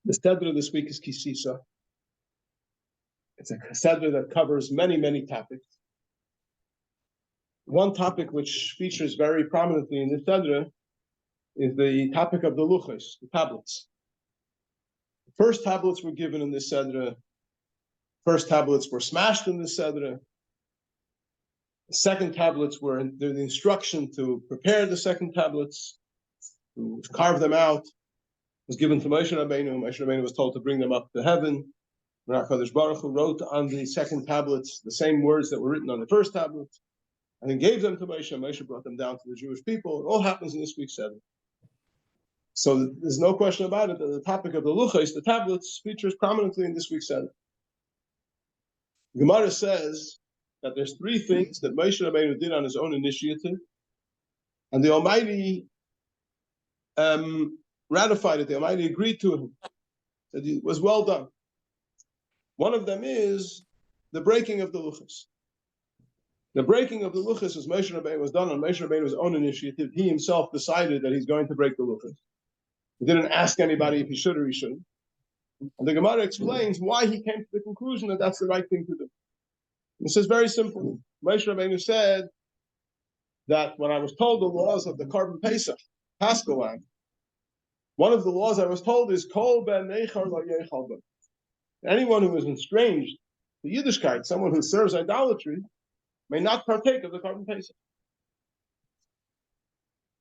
The Sedra this week is Tisa. It's a Sedra that covers many, many topics. One topic which features very prominently in the Sedra is the topic of the luchos, the tablets. The first tablets were given in this Sedra. First tablets were smashed in this Sedra. The second tablets were the instruction to prepare the second tablets, to carve them out, was given to Moshe Rabbeinu. Moshe Rabbeinu was told to bring them up to heaven. HaKadosh Baruch Hu wrote on the second tablets the same words that were written on the first tablets, and then gave them to Moshe. Moshe brought them down to the Jewish people. It all happens in this week's Sedra. So there's no question about it that the topic of the luchos, the tablets, features prominently in this week's Sedra. Gemara says that there's three things that Moshe Rabbeinu did on his own initiative, and the Almighty ratified it. The Almighty agreed to him that it was well done. One of them is the breaking of the luchos. The breaking of the luchos was done on Moshe Rabbeinu's own initiative. He himself decided that he's going to break the luchos. He didn't ask anybody if he should or he shouldn't. And the Gemara explains why he came to the conclusion that that's the right thing to do. This is very simple. Moshe Rabbeinu said that when I was told the laws of the Korban Pesach, Paschal lamb, one of the laws I was told is Kol ben nechar lo yechal ben. Anyone who is estranged to Yiddishkeit, someone who serves idolatry, may not partake of the Korban Pesach.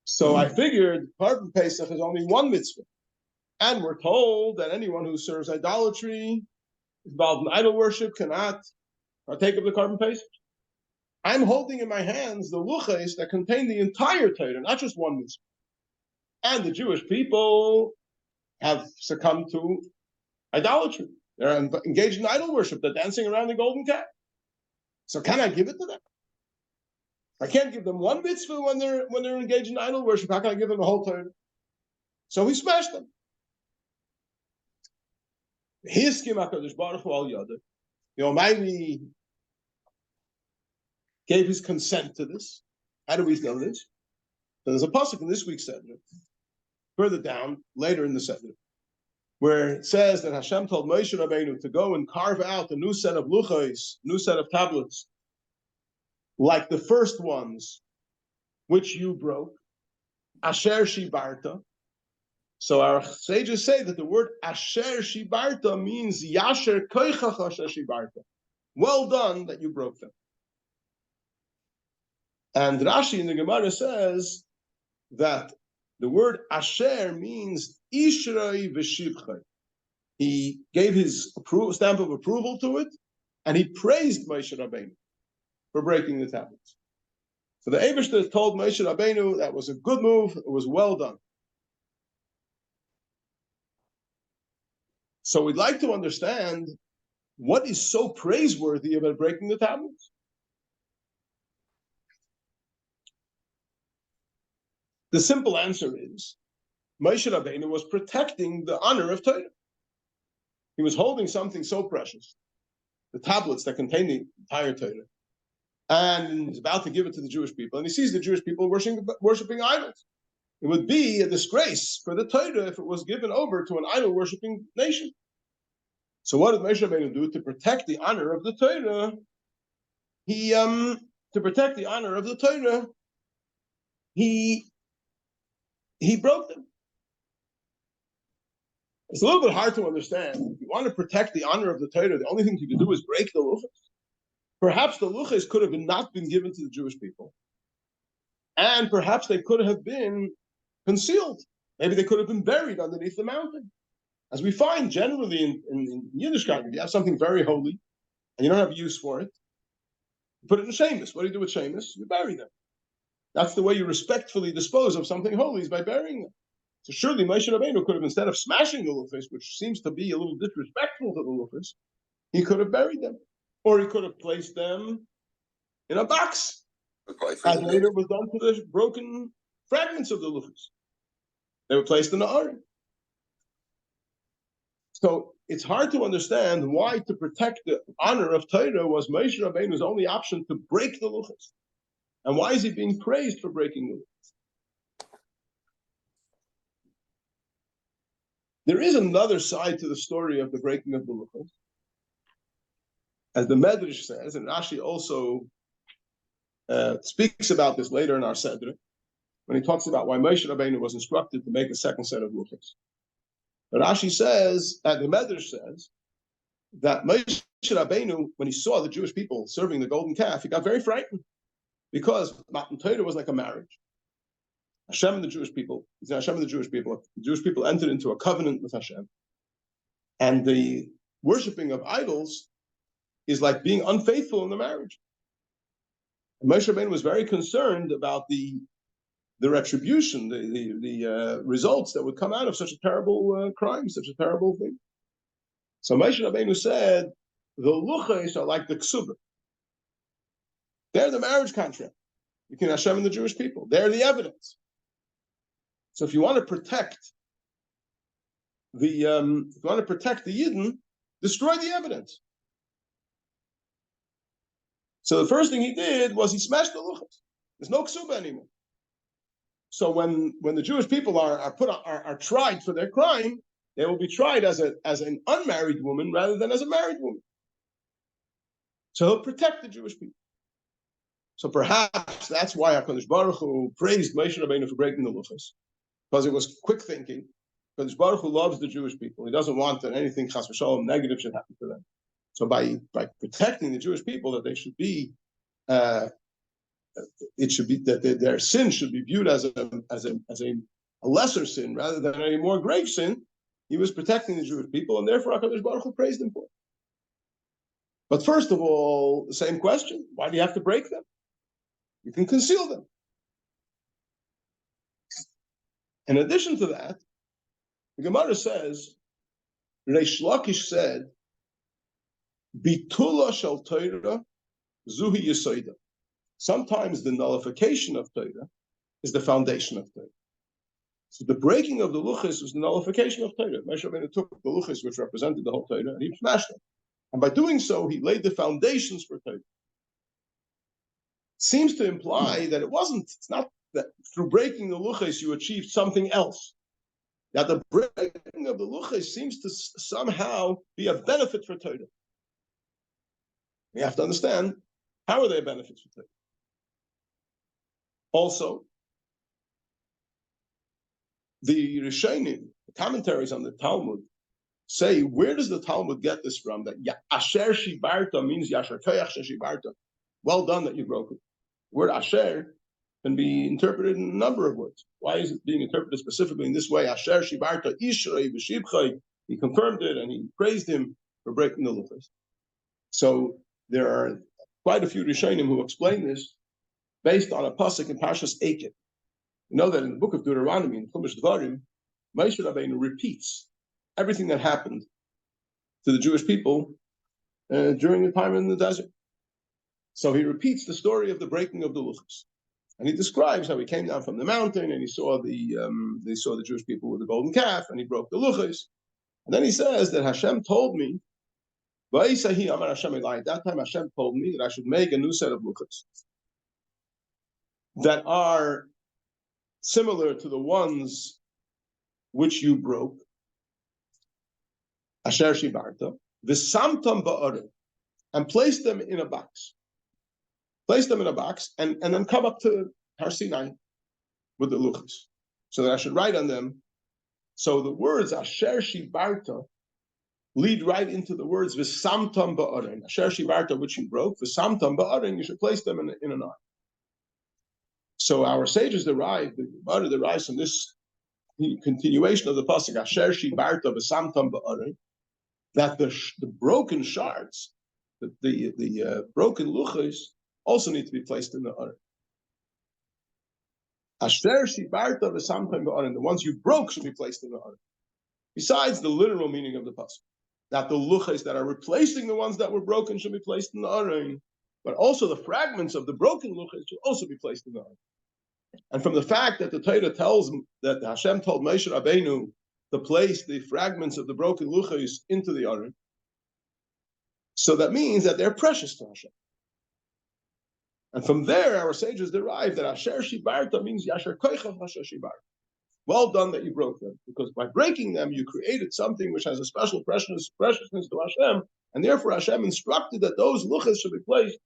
So I figured Korban Pesach is only one mitzvah. And we're told that anyone who serves idolatry, is involved in idol worship, cannot partake of the Korban Pesach. I'm holding in my hands the luchos that contain the entire Torah, not just one mitzvah. And the Jewish people have succumbed to idolatry. They're engaged in idol worship. They're dancing around the golden calf. So can I give it to them? I can't give them one mitzvah when they're engaged in idol worship. How can I give them the whole Torah? So he smashed them. The Almighty gave his consent to this. How do we know this? So there's a pasuk in this week's Sedra, further down, later in the Sedra, where it says that Hashem told Moshe Rabbeinu to go and carve out a new set of luchos, new set of tablets, like the first ones, which you broke, Asher Shibarta. So our sages say that the word Asher Shibarta means Yasher Koichach Asher Shibarta. Well done that you broke them. And Rashi in the Gemara says that the word Asher means Ishrei v'shivchei. He gave his stamp of approval to it, and he praised Moshe Rabbeinu for breaking the tablets. So the Eibishter told Moshe Rabbeinu that was a good move, it was well done. So we'd like to understand what is so praiseworthy about breaking the tablets. The simple answer is Moshe Rabbeinu was protecting the honor of Torah. He was holding something so precious, the tablets that contain the entire Torah, and he's about to give it to the Jewish people, and he sees the Jewish people worshiping idols. It would be a disgrace for the Torah if it was given over to an idol-worshipping nation. So what did Moshe Rabbeinu do to protect the honor of the Torah? He broke them. It's a little bit hard to understand. If you want to protect the honor of the Torah, the only thing you can do is break the luchos. Perhaps the luchos could have not been given to the Jewish people. And perhaps they could have been concealed. Maybe they could have been buried underneath the mountain. As we find generally in Yiddishkeit, if you have something very holy and you don't have use for it, you put it in shemus. What do you do with shemus? You bury them. That's the way you respectfully dispose of something holy, is by burying them. So surely Moshe Rabbeinu could have, instead of smashing the luchos, which seems to be a little disrespectful to the luchos, he could have buried them. Or he could have placed them in a box, as later was done to the broken fragments of the luchos. They were placed in the aron. So it's hard to understand why, to protect the honor of Torah, was Moshe Rabbeinu's only option to break the luchos. And why is he being praised for breaking the luchos? There is another side to the story of the breaking of the luchos, as the Medrash says, and Rashi also speaks about this later in our Sedra, when he talks about why Moshe Rabbeinu was instructed to make a second set of luchos. But Rashi says, the Medrash says, that Moshe Rabbeinu, when he saw the Jewish people serving the golden calf, he got very frightened, because Matan Torah was like a marriage. Hashem and the Jewish people, the Jewish people entered into a covenant with Hashem. And the worshiping of idols is like being unfaithful in the marriage. And Moshe Rabbeinu was very concerned about the retribution, the results that would come out of such a terrible crime, such a terrible thing. So Moshe Rabbeinu said, the luchos are like the ksubah. They're the marriage contract between Hashem and the Jewish people. They're the evidence. So if you want to protect the Yidden, destroy the evidence. So the first thing he did was he smashed the luchos. There's no ksuba anymore. So when the Jewish people are tried for their crime, they will be tried as an unmarried woman rather than as a married woman. So he'll protect the Jewish people. So perhaps that's why HaKadosh Baruch Hu praised Moshe Rabbeinu for breaking the luchos, because it was quick thinking. Because Baruch Hu loves the Jewish people. He doesn't want that anything chas v'shalom negative should happen to them. So by protecting the Jewish people, that they should be, it should be that their sin should be viewed as a lesser sin rather than a more grave sin. He was protecting the Jewish people, and therefore HaKadosh Baruch Hu praised him for it. But first of all, the same question: why do you have to break them? You can conceal them. In addition to that, the Gemara says, Reish Lakish said, Bitula shel Torah zuhi yisoida. Sometimes the nullification of Torah is the foundation of Torah. So the breaking of the luchos was the nullification of Torah. Moshe Rabbeinu took the luchos, which represented the whole Torah, and he smashed them. And by doing so, he laid the foundations for Torah. Seems to imply that it's not that through breaking the luchos you achieved something else. That the breaking of the luchos seems to somehow be a benefit for Torah. We have to understand, how are they benefits for Torah? Also, the Rishonim, the commentaries on the Talmud, say, where does the Talmud get this from? That Asher Shibarta means Yasher Koyach Shibarta. Well done that you broke it. The word Asher can be interpreted in a number of words. Why is it being interpreted specifically in this way? Asher Shibarta Ishrei V'Shibchai. He confirmed it and he praised him for breaking the luchos. So there are quite a few Rishonim who explain this based on a pasuk in Parshas Eiket. You know that in the book of Deuteronomy, in Chumash Dvarim, Moshe Rabbeinu repeats everything that happened to the Jewish people during the time in the desert. So he repeats the story of the breaking of the luchos, and he describes how he came down from the mountain and he saw the Jewish people with the golden calf, and he broke the luchos. And then he says that Hashem told me, at that time Hashem told me that I should make a new set of luchos that are similar to the ones which you broke, Asher Shibarta, v'samtam ba'arim, and place them in a box. Place them in a box, and then come up to Har Sinai with the luchos, so that I should write on them. So the words Asher Shibarta lead right into the words v'samtam ba'arim. Asher Shibarta, which you broke, v'samtam ba'arim, you should place them in an ark. So our sages derives from this continuation of the pasuk Asher Shibarta v'samtam ba'arim, that the broken shards, the broken luchos, also need to be placed in the ark. Asher Shibarta v'samtam ba'arim, the ones you broke should be placed in the ark. Besides the literal meaning of the pasuk, that the luchos that are replacing the ones that were broken should be placed in the ark, but also the fragments of the broken luchos should also be placed in the ark. And from the fact that the Torah tells that Hashem told Moshe Rabbeinu to place the fragments of the broken luchos into the ark, so that means that they're precious to Hashem. And from there, our sages derive that Asher Shibarta means Yasher Koichav Asher Shibarta. Well done that you broke them, because by breaking them, you created something which has a special preciousness to Hashem, and therefore Hashem instructed that those luchas should be placed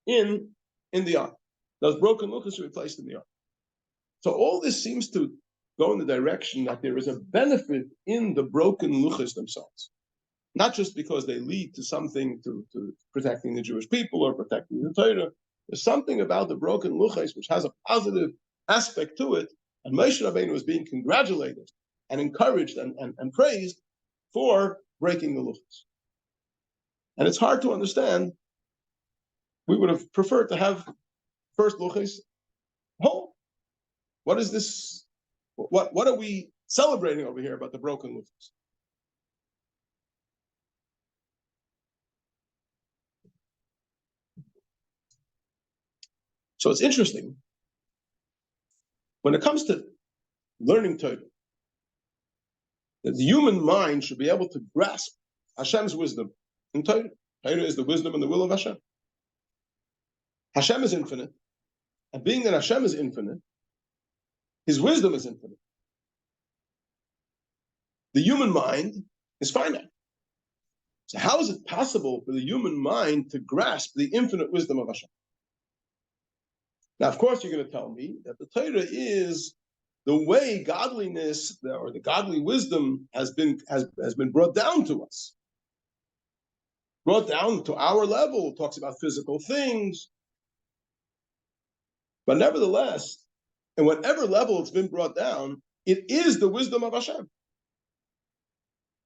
in the ark. Those broken luchas should be placed in the ark. So all this seems to go in the direction that there is a benefit in the broken luchas themselves. Not just because they lead to something to protecting the Jewish people or protecting the Torah. There's something about the broken luchas which has a positive aspect to it, and Moshe Rabbeinu was being congratulated and encouraged and praised for breaking the luchas. And it's hard to understand. We would have preferred to have first luchas whole. What is this? What are we celebrating over here about the broken luchas? So it's interesting. When it comes to learning Torah, that the human mind should be able to grasp Hashem's wisdom in Torah. Torah is the wisdom and the will of Hashem. Hashem is infinite, and being that Hashem is infinite, His wisdom is infinite. The human mind is finite. So how is it possible for the human mind to grasp the infinite wisdom of Hashem? Now, of course, you're going to tell me that the Torah is the way godliness or the godly wisdom has been brought down to us, brought down to our level. It talks about physical things, but nevertheless, in whatever level it's been brought down, it is the wisdom of Hashem.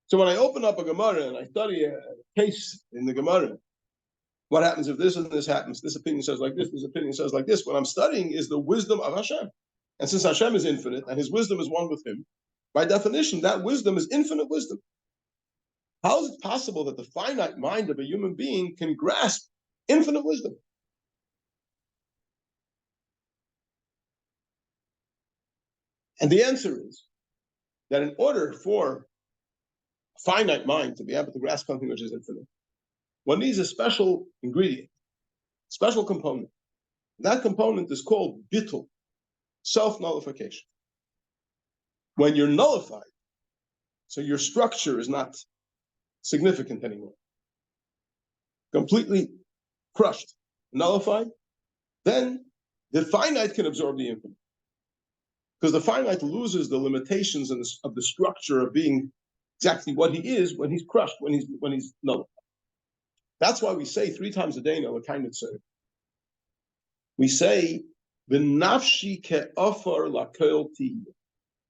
So when I open up a Gemara and I study a case in the Gemara, what happens if this and this happens? This opinion says like this opinion says like this. What I'm studying is the wisdom of Hashem. And since Hashem is infinite and His wisdom is one with Him, by definition, that wisdom is infinite wisdom. How is it possible that the finite mind of a human being can grasp infinite wisdom? And the answer is that in order for a finite mind to be able to grasp something which is infinite, one needs a special ingredient, special component. That component is called bittul, self-nullification. When you're nullified, so your structure is not significant anymore, completely crushed, nullified, then the finite can absorb the infinite. Because the finite loses the limitations of the structure of being exactly what he is when he's crushed, when he's nullified. That's why we say 3 times a day in our kind of serve. We say, "V'nafshi ke'ofar lakol ti."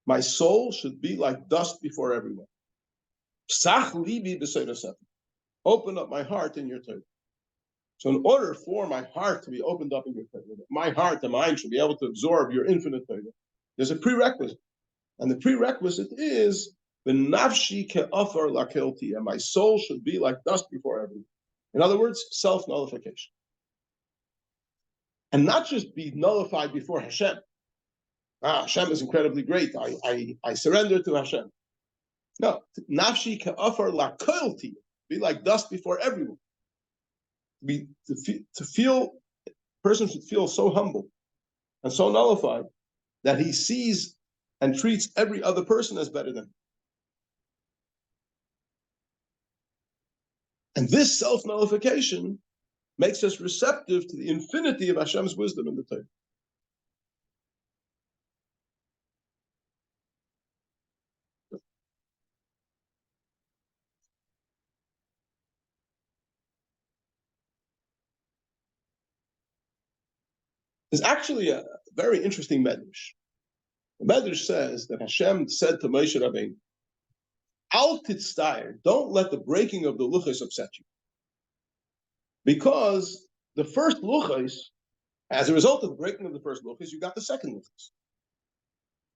My soul should be like dust before everyone. Psach libi b'seiraseh. Open up my heart in your Torah. So in order for my heart to be opened up in your Torah, my heart, the mind should be able to absorb your infinite Torah, there's a prerequisite. And the prerequisite is v'nafshi ke'ofar lakol ti. And my soul should be like dust before everyone. In other words, self-nullification. And not just be nullified before Hashem. Hashem is incredibly great. I surrender to Hashem. No, nafshi ke'ofar lakol ti. Be like dust before everyone. To feel, a person should feel so humble and so nullified that he sees and treats every other person as better than him. And this self-nullification makes us receptive to the infinity of Hashem's wisdom in the Torah. There's actually a very interesting medrash. The medrash says that Hashem said to Moshe Rabbeinu, "Al titztair, don't let the breaking of the luchos upset you. Because the first luchos, as a result of the breaking of the first luchos, you got the second luchos.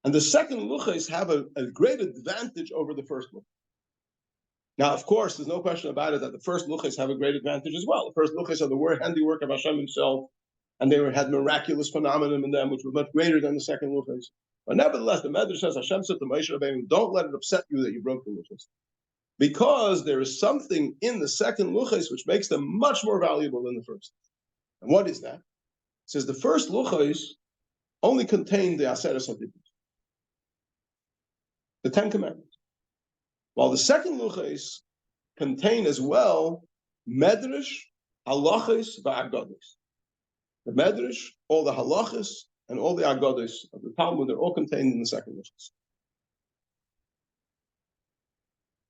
And the second luchos have a great advantage over the first luchos. Now, of course, there's no question about it that the first luchos have a great advantage as well. The first luchos are the handiwork of Hashem Himself, and they had miraculous phenomena in them, which were much greater than the second luchos. But nevertheless, the Medrash says, Hashem said to Moshe Rabbeinu, don't let it upset you that you broke the luchos. Because there is something in the second luchos which makes them much more valuable than the first. And what is that? It says the first luchos only contained the Aseret HaDibros. the Ten Commandments. While the second luchos contain as well medrash, halachos, va'agados. The medrash, all the halachos, and all the agados of the Talmud are all contained in the second luchos.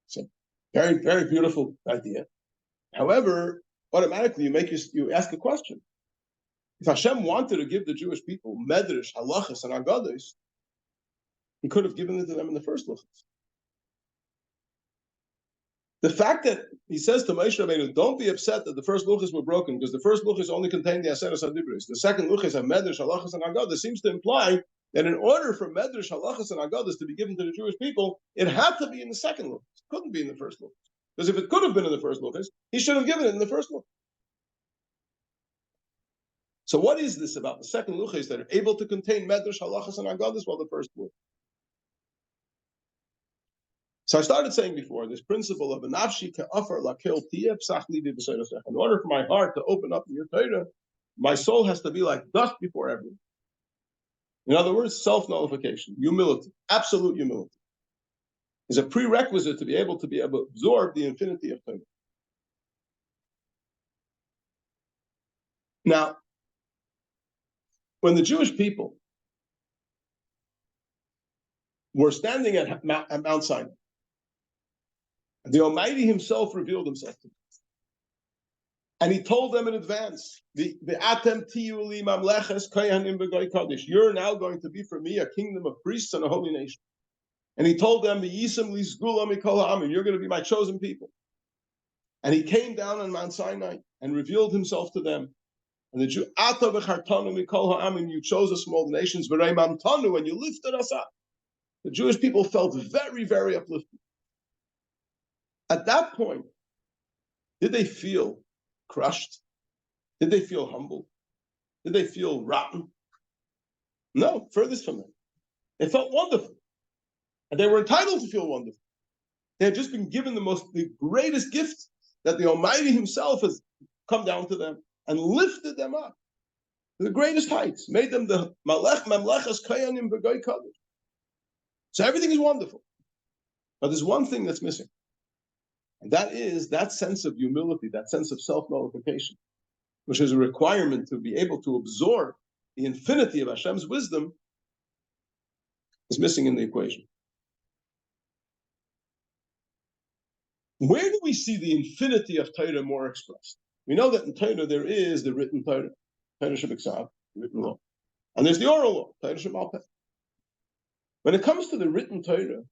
So, very, very beautiful idea. However, automatically you ask a question. If Hashem wanted to give the Jewish people medrash, halachos, and agados, He could have given it to them in the first luchos. The fact that He says to Moshe Rabbeinu, don't be upset that the first luchos were broken, because the first luchos only contained the Aseres HaDibros. The second luchos have medrash, halachos, and agados, seems to imply that in order for medrash, halachos, and agados to be given to the Jewish people, it had to be in the second luchos. It couldn't be in the first luchos. Because if it could have been in the first luchos, He should have given it in the first luchos. So what is this about the second luchos that are able to contain medrash, halachos, and agados while the first were? So I started saying before this principle of nafshi ke'afar lakel tiyeh psach libi b'seirosech. In order for my heart to open up in your Torah, my soul has to be like dust before everyone. In other words, self-nullification, humility, absolute humility, is a prerequisite to be able to absorb the infinity of Torah. Now, when the Jewish people were standing at Mount Sinai, the Almighty Himself revealed Himself to them. And He told them in advance, you're now going to be for me a kingdom of priests and a holy nation. And He told them, you're going to be my chosen people. And He came down on Mount Sinai and revealed Himself to them. And the Jew, you chose us from all the nations, and you lifted us up. The Jewish people felt very, very uplifted. At that point, did they feel crushed? Did they feel humbled? Did they feel rotten? No, furthest from them. They felt wonderful. And they were entitled to feel wonderful. They had just been given the greatest gift that the Almighty Himself has come down to them and lifted them up to the greatest heights, made them the Malech Memlechas Kayanim B'Goy Kadosh. So everything is wonderful. But there's one thing that's missing. And that is that sense of humility, that sense of self-nullification, which is a requirement to be able to absorb the infinity of Hashem's wisdom, is missing in the equation. Where do we see the infinity of Torah more expressed? We know that in Torah there is the written Torah, Torah Shebiksav, the written law. And there's the oral law, Torah Shebaal Peh. When it comes to the written Torah,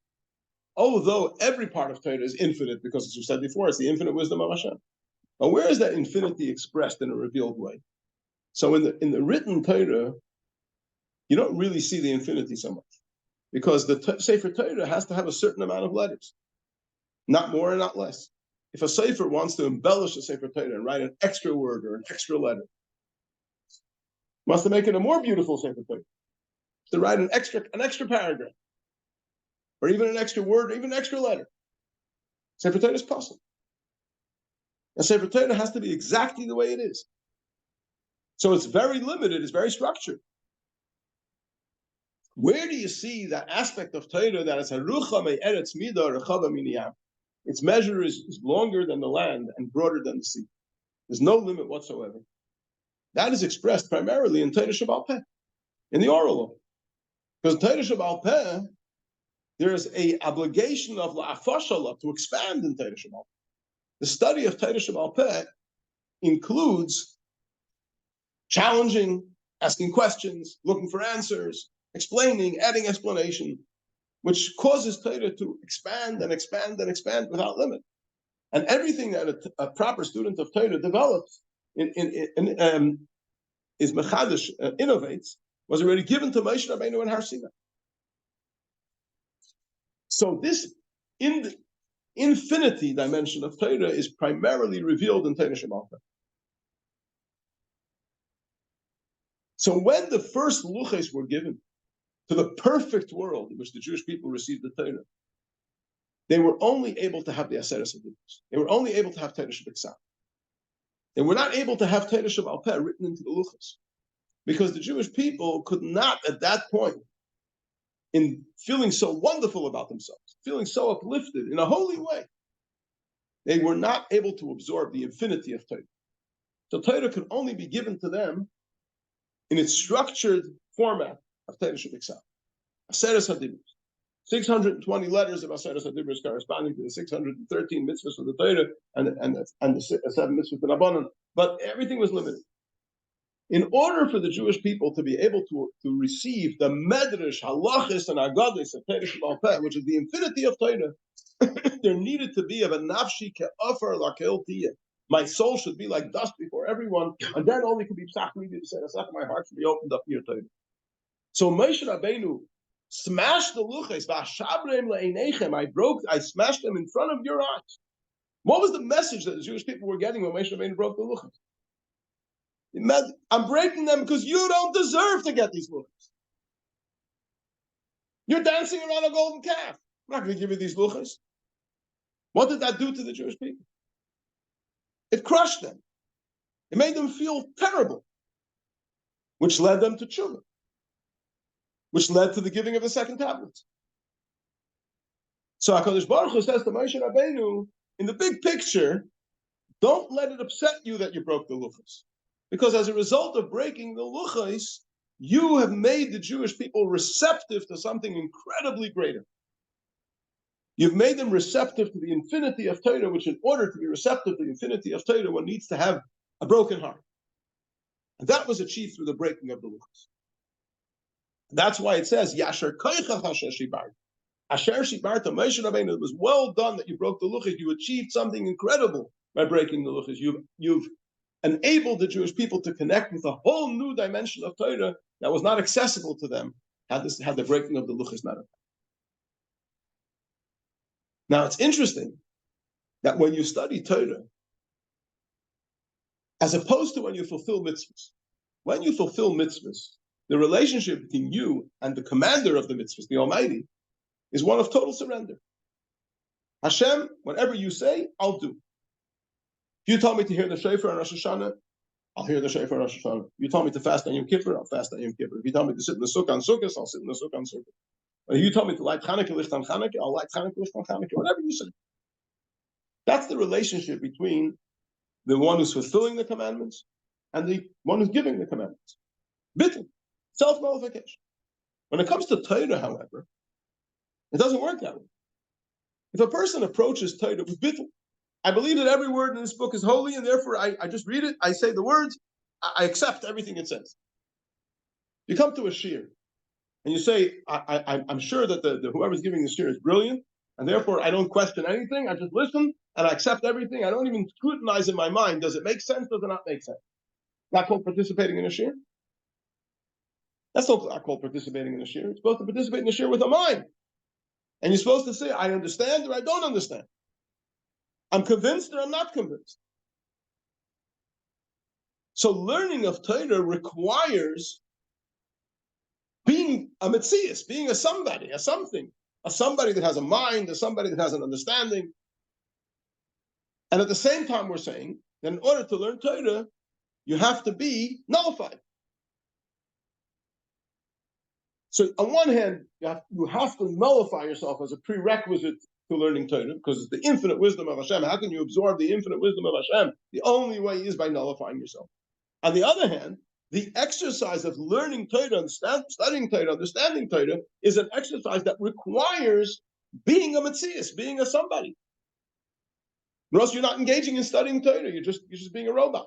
although every part of Torah is infinite, because as you said before, it's the infinite wisdom of Hashem. But where is that infinity expressed in a revealed way? So in the written Torah, you don't really see the infinity so much, because the Sefer Torah has to have a certain amount of letters, not more and not less. If a Sefer wants to embellish a Sefer Torah and write an extra word or an extra letter, wants to make it a more beautiful Sefer Torah, to write an extra paragraph, or even an extra word, or even an extra letter. Sefer Torah is possible. And Sefer Torah has to be exactly the way it is. So it's very limited, it's very structured. Where do you see that aspect of Torah that is harucha me'eretz midah rechava miniyam? Its measure is longer than the land and broader than the sea. There's no limit whatsoever. That is expressed primarily in Torah Shebaal Peh, in the oral law. Because Torah Shebaal Peh, there is an obligation of la'afashallah to expand in Torah Shebaal Peh. The study of Torah Shebaal Peh includes challenging, asking questions, looking for answers, explaining, adding explanation, which causes Torah to expand and expand and expand without limit. And everything that a proper student of Torah develops, is mechadish, innovates, was already given to Moshe Rabbeinu and Har Sinai. So this infinity dimension of Torah is primarily revealed in Torah Shebaal Peh. So when the first luchos were given to the perfect world in which the Jewish people received the Torah, they were only able to have the Aseres HaDibros. They were only able to have Torah Shebiksav. They were not able to have Torah Shebaal Peh written into the luchos, because the Jewish people could not, at that point, in feeling so wonderful about themselves, feeling so uplifted in a holy way, they were not able to absorb the infinity of Torah. So Torah could only be given to them in its structured format of Torah Shabbat. Aseres HaDibros. 620 letters of Aseres HaDibros corresponding to the 613 mitzvahs of the Torah and the 7 mitzvahs of the Rabbanan. But everything was limited. In order for the Jewish people to be able to receive the Medrash, Halachis, and Agadis of Torah Shabbat Peh, which is the infinity of Torah, there needed to be of a nafshi ke'afar lakel tiyah. My soul should be like dust before everyone, and then only could be psach to say, my heart should be opened up to your Torah. So Moshe Rabbeinu smashed the luchos, v'ashabrem le'einechem. I smashed them in front of your eyes. What was the message that the Jewish people were getting when Moshe Rabbeinu broke the luchos? I'm breaking them because you don't deserve to get these luchos. You're dancing around a golden calf. I'm not going to give you these luchos. What did that do to the Jewish people? It crushed them. It made them feel terrible, which led them to tshuva, which led to the giving of the second tablets. So HaKadosh Baruch Hu says to Moshe Rabbeinu, in the big picture, don't let it upset you that you broke the luchos. Because as a result of breaking the luchos, you have made the Jewish people receptive to something incredibly greater. You've made them receptive to the infinity of Torah, which in order to be receptive to the infinity of Torah, one needs to have a broken heart. And that was achieved through the breaking of the luchos. That's why it says, Yasher koichach asher shibart. Asher shibart, Moshe Rabbeinu, it was well done that you broke the luchos. You achieved something incredible by breaking the luchos. You've enabled the Jewish people to connect with a whole new dimension of Torah that was not accessible to them had the breaking of the luchos not happened. Now, it's interesting that when you study Torah, as opposed to when you fulfill mitzvahs, the relationship between you and the commander of the mitzvahs, the Almighty, is one of total surrender. Hashem, whatever you say, I'll do. If you told me to hear the shofar on Rosh Hashanah, I'll hear the shofar on Rosh Hashanah. If you told me to fast on Yom Kippur, I'll fast on Yom Kippur. If you told me to sit in the sukkah on Sukkot, I'll sit in the sukkah on Sukkot. If you told me to light Chanukah licht on Chanukah, I'll light Chanukah licht on Chanukah, whatever you say. That's the relationship between the one who's fulfilling the commandments and the one who's giving the commandments. Bittul, self-nullification. When it comes to Torah, however, it doesn't work that way. If a person approaches Torah with bittul, I believe that every word in this book is holy, and therefore I just read it, I say the words, I accept everything it says. You come to a shiur, and you say, I'm sure that the whoever's giving the shiur is brilliant, and therefore I don't question anything, I just listen, and I accept everything, I don't even scrutinize in my mind, does it make sense, does it not make sense? Not called participating in a shiur? That's not called participating in a shiur. You're supposed to participate in a shiur with a mind. And you're supposed to say, I understand or I don't understand. I'm convinced or I'm not convinced. So learning of Torah requires being a metzius, being a somebody, a something, a somebody that has a mind, a somebody that has an understanding. And at the same time, we're saying that in order to learn Torah, you have to be nullified. So on one hand, you have to nullify yourself as a prerequisite to learning Torah, because it's the infinite wisdom of Hashem. How can you absorb the infinite wisdom of Hashem? The only way is by nullifying yourself. On the other hand, the exercise of learning Torah, studying Torah, understanding Torah, is an exercise that requires being a metzius, being a somebody. Or else you're not engaging in studying Torah, you're just being a robot.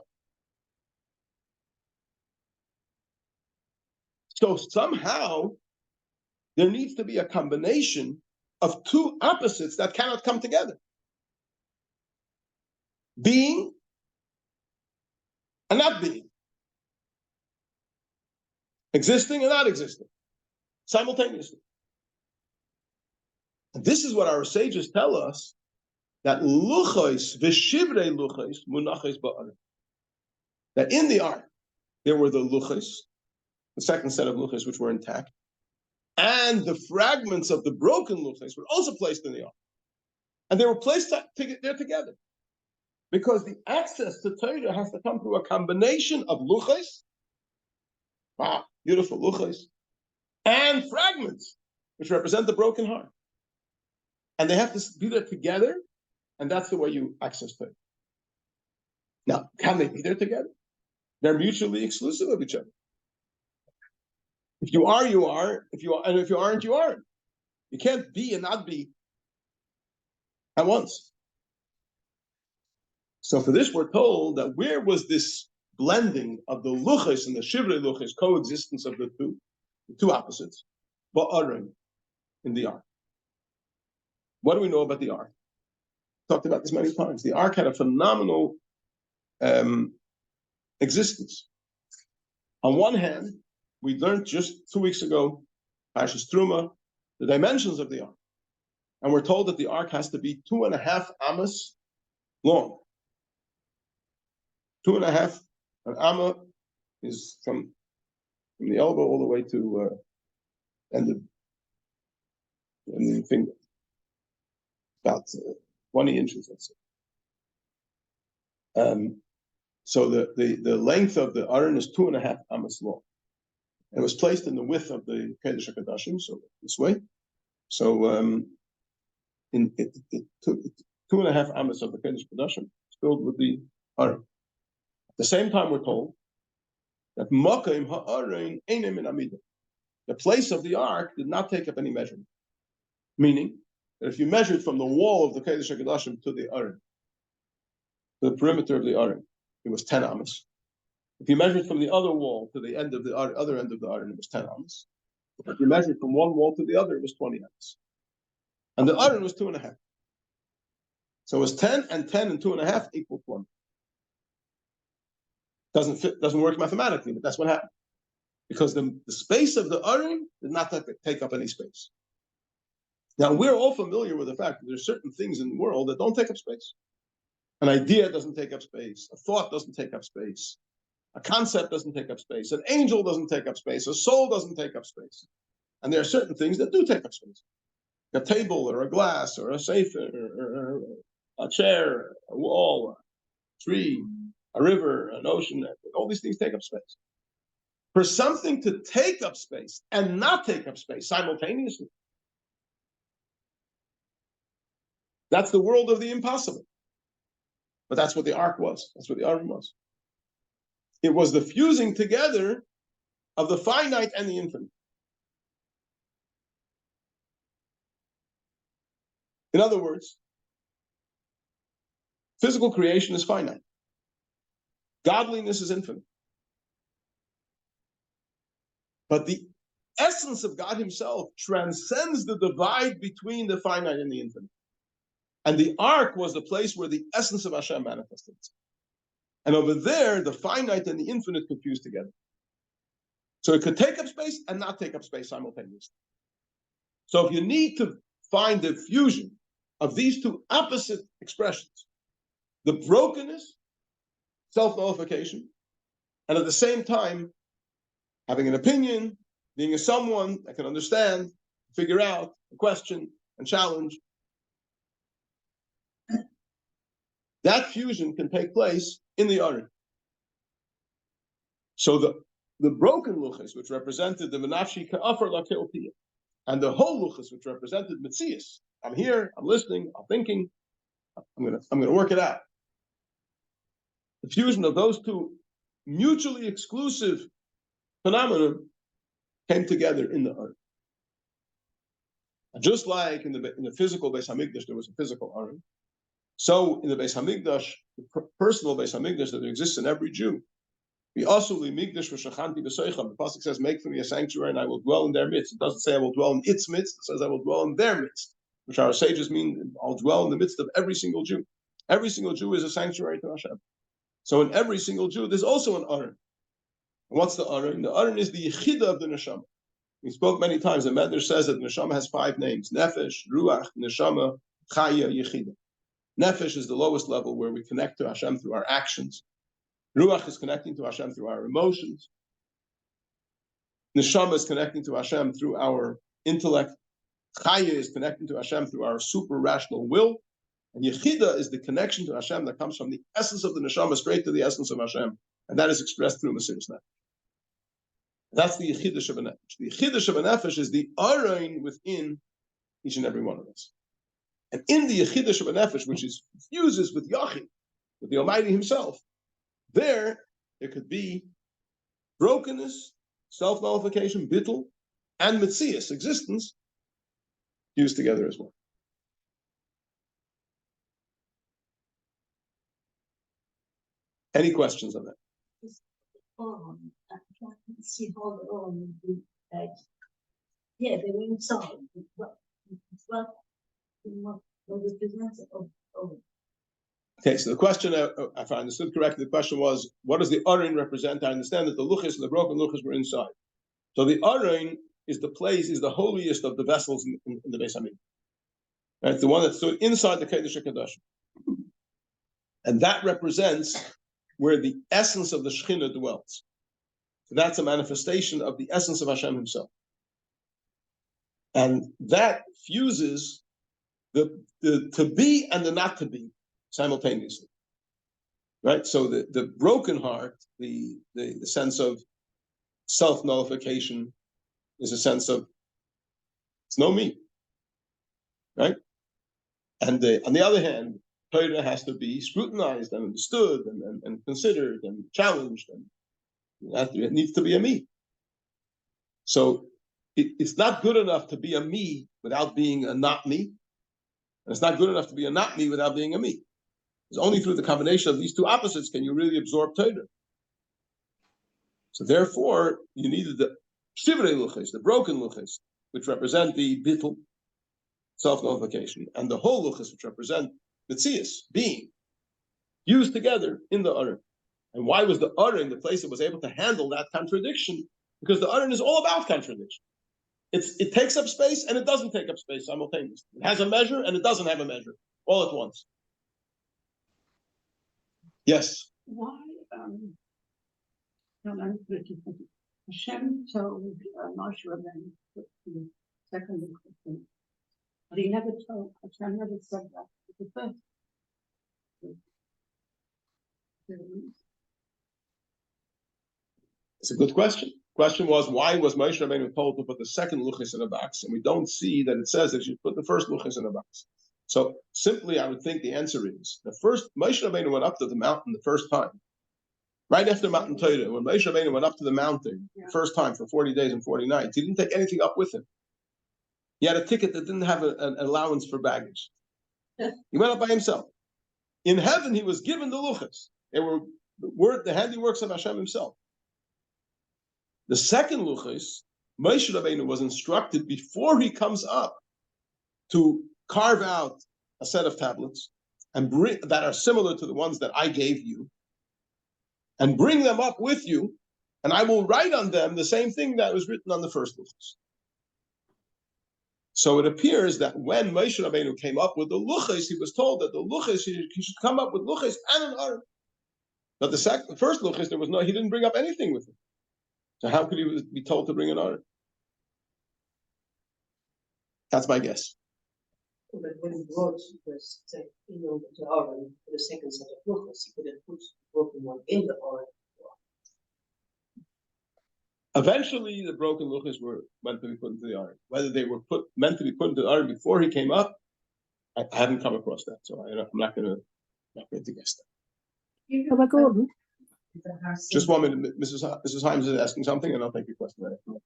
So somehow, there needs to be a combination of two opposites that cannot come together. Being and not being. Existing and not existing. Simultaneously. And this is what our sages tell us, that luchos v'shivrei luchos munachos ba'aretz. That in the ark, there were the luchos, the second set of luchos which were intact, and the fragments of the broken luchos were also placed in the ark. And they were placed there together. Because the access to Torah has to come through a combination of luchos, wow, beautiful luchos, and fragments, which represent the broken heart. And they have to be there together, and that's the way you access Torah. Now, can they be there together? They're mutually exclusive of each other. If you are, you are. If you are, and if you aren't, you aren't. You can't be and not be at once. So for this, we're told that where was this blending of the luchos and the shivrei luchos, coexistence of the two opposites, ba'arim, in the ark. What do we know about the ark? Talked about this many times. The ark had a phenomenal existence. On one hand, we learned just 2 weeks ago, Parshas Truma, the dimensions of the ark. And we're told that the ark has to be 2.5 amos long. 2.5, an amma is from the elbow all the way to end of the finger. About 20 inches, let's say. So the length of the aron is 2.5 amos long. It was placed in the width of the Kodesh HaKodashim, so this way. So it took 2.5 amos of the Kodesh HaKodashim filled with the aron. At the same time, we're told that Makaim ha'aron einem min amidah. The place of the ark did not take up any measurement. Meaning that if you measured from the wall of the Kodesh HaKodashim to the aron, to the perimeter of the aron, it was 10 amos. If you measured from the other wall to the end of the other end of the aron, it was 10 amos. If you measured from one wall to the other, it was 20 amos. And the aron was 2.5. So it was 10 and 10 and 2.5 equal 20. Doesn't work mathematically, but that's what happened. Because the space of the aron did not take up any space. Now, we're all familiar with the fact that there's certain things in the world that don't take up space. An idea doesn't take up space. A thought doesn't take up space. A concept doesn't take up space. An angel doesn't take up space. A soul doesn't take up space. And there are certain things that do take up space. A table or a glass or a safe or a chair, a wall, a tree, a river, an ocean. All these things take up space. For something to take up space and not take up space simultaneously, that's the world of the impossible. But that's what the ark was. That's what the aron was. It was the fusing together of the finite and the infinite. In other words, physical creation is finite. Godliness is infinite. But the essence of God himself transcends the divide between the finite and the infinite. And the ark was the place where the essence of Hashem manifested itself. And over there, the finite and the infinite could fuse together. So it could take up space and not take up space simultaneously. So if you need to find the fusion of these two opposite expressions, the brokenness, self-nullification, and at the same time, having an opinion, being a someone that can understand, figure out, question, and challenge, that fusion can take place in the aron. So the broken luchos, which represented the menafshi ka'afar la'ke'opiyah, and the whole luchos, which represented mitzias. I'm here, I'm listening, I'm thinking, I'm gonna work it out. The fusion of those two mutually exclusive phenomena came together in the aron. Just like in the physical Beis Hamikdash, there was a physical aron. So in the Beis Hamikdash, the personal Beis Hamikdash that exists in every Jew, the pasuk says, "Make for me a sanctuary, and I will dwell in their midst." It doesn't say I will dwell in its midst; it says I will dwell in their midst, which our sages mean I'll dwell in the midst of every single Jew. Every single Jew is a sanctuary to Hashem. So in every single Jew, there's also an aron. And what's the aron? The aron is the yechida of the neshama. We spoke many times. The Medrash says that the neshama has 5 names: nefesh, ruach, neshama, chaya, yechida. Nefesh is the lowest level where we connect to Hashem through our actions. Ruach is connecting to Hashem through our emotions. Neshama is connecting to Hashem through our intellect. Chaya is connecting to Hashem through our super rational will. And Yechida is the connection to Hashem that comes from the essence of the Neshama straight to the essence of Hashem. And that is expressed through Mesiras Nefesh. That's the Yechidah Shabbanefesh. The Yechidah Shabbanefesh is the Arain within each and every one of us. And in the Yechidah Shabbanefesh, which is fuses with Yachid, with the Almighty Himself, there could be brokenness, self-nullification, bittul, and mitzias, existence, fused together as well. Any questions on that? I can't see how the would be like, yeah, they were inside. What represents of. Okay, so the question, if I understood correctly, the question was, what does the Arin represent? I understand that the luchas and the broken luchas were inside. So the Arin is the holiest of the vessels in the Beis Hamikdash. Right, the one that stood inside the Kodesh HaKadosh. And that represents where the essence of the Shekhinah dwells. So that's a manifestation of the essence of Hashem Himself. And that fuses the to be and the not to be simultaneously. Right? So the broken heart, the sense of self-nullification is a sense of it's no me. Right? And on the other hand, Torah has to be scrutinized and understood and considered and challenged, and it needs to be a me. So it's not good enough to be a me without being a not me, and it's not good enough to be a not me without being a me. It's only through the combination of these two opposites can you really absorb Torah. So therefore, you needed the shivrei luchos, the broken luchos, which represent the bittul, self-nullification, and the whole luchos, which represent mitzias, being, used together in the Aron. And why was the Aron the place that was able to handle that contradiction? Because the Aron is all about contradiction. It takes up space and it doesn't take up space simultaneously. It has a measure and it doesn't have a measure, all at once. Yes? Why, Hashem told Moshe Rabbeinu the second question, but he never told, Hashem never said that to the first. It's a good question. Question was, why was Moshe Rabbeinu told to put the second luchos in a box? And we don't see that it says that you should put the first luchos in a box. So simply, I would think the answer is, the first, Moshe Rabbeinu went up to the mountain the first time. Right after Mountain Torah, when Moshe Rabbeinu went up to the mountain the first time for 40 days and 40 nights, he didn't take anything up with him. He had a ticket that didn't have an allowance for baggage. He went up by himself. In heaven, he was given the luchos. They were the handiworks of Hashem Himself. The second luchos, Moshe Rabbeinu was instructed before he comes up to carve out a set of tablets and bring that are similar to the ones that I gave you, and bring them up with you, and I will write on them the same thing that was written on the first luchos. So it appears that when Moshe Rabbeinu came up with the luchos, he was told that the luchos he should come up with luchos and an aron. But the first luchos, he didn't bring up anything with him. So how could he be told to bring an aron? That's my guess. But when he brought the aron for the second set of luchos, he could have put the broken one in the aron. Eventually, the broken luchos were meant to be put into the aron. Whether they were meant to be put into the aron before he came up, I haven't come across that, so I'm not going to guess that. Just 1 minute, Mrs. Himes is asking something, and I'll take your question right after.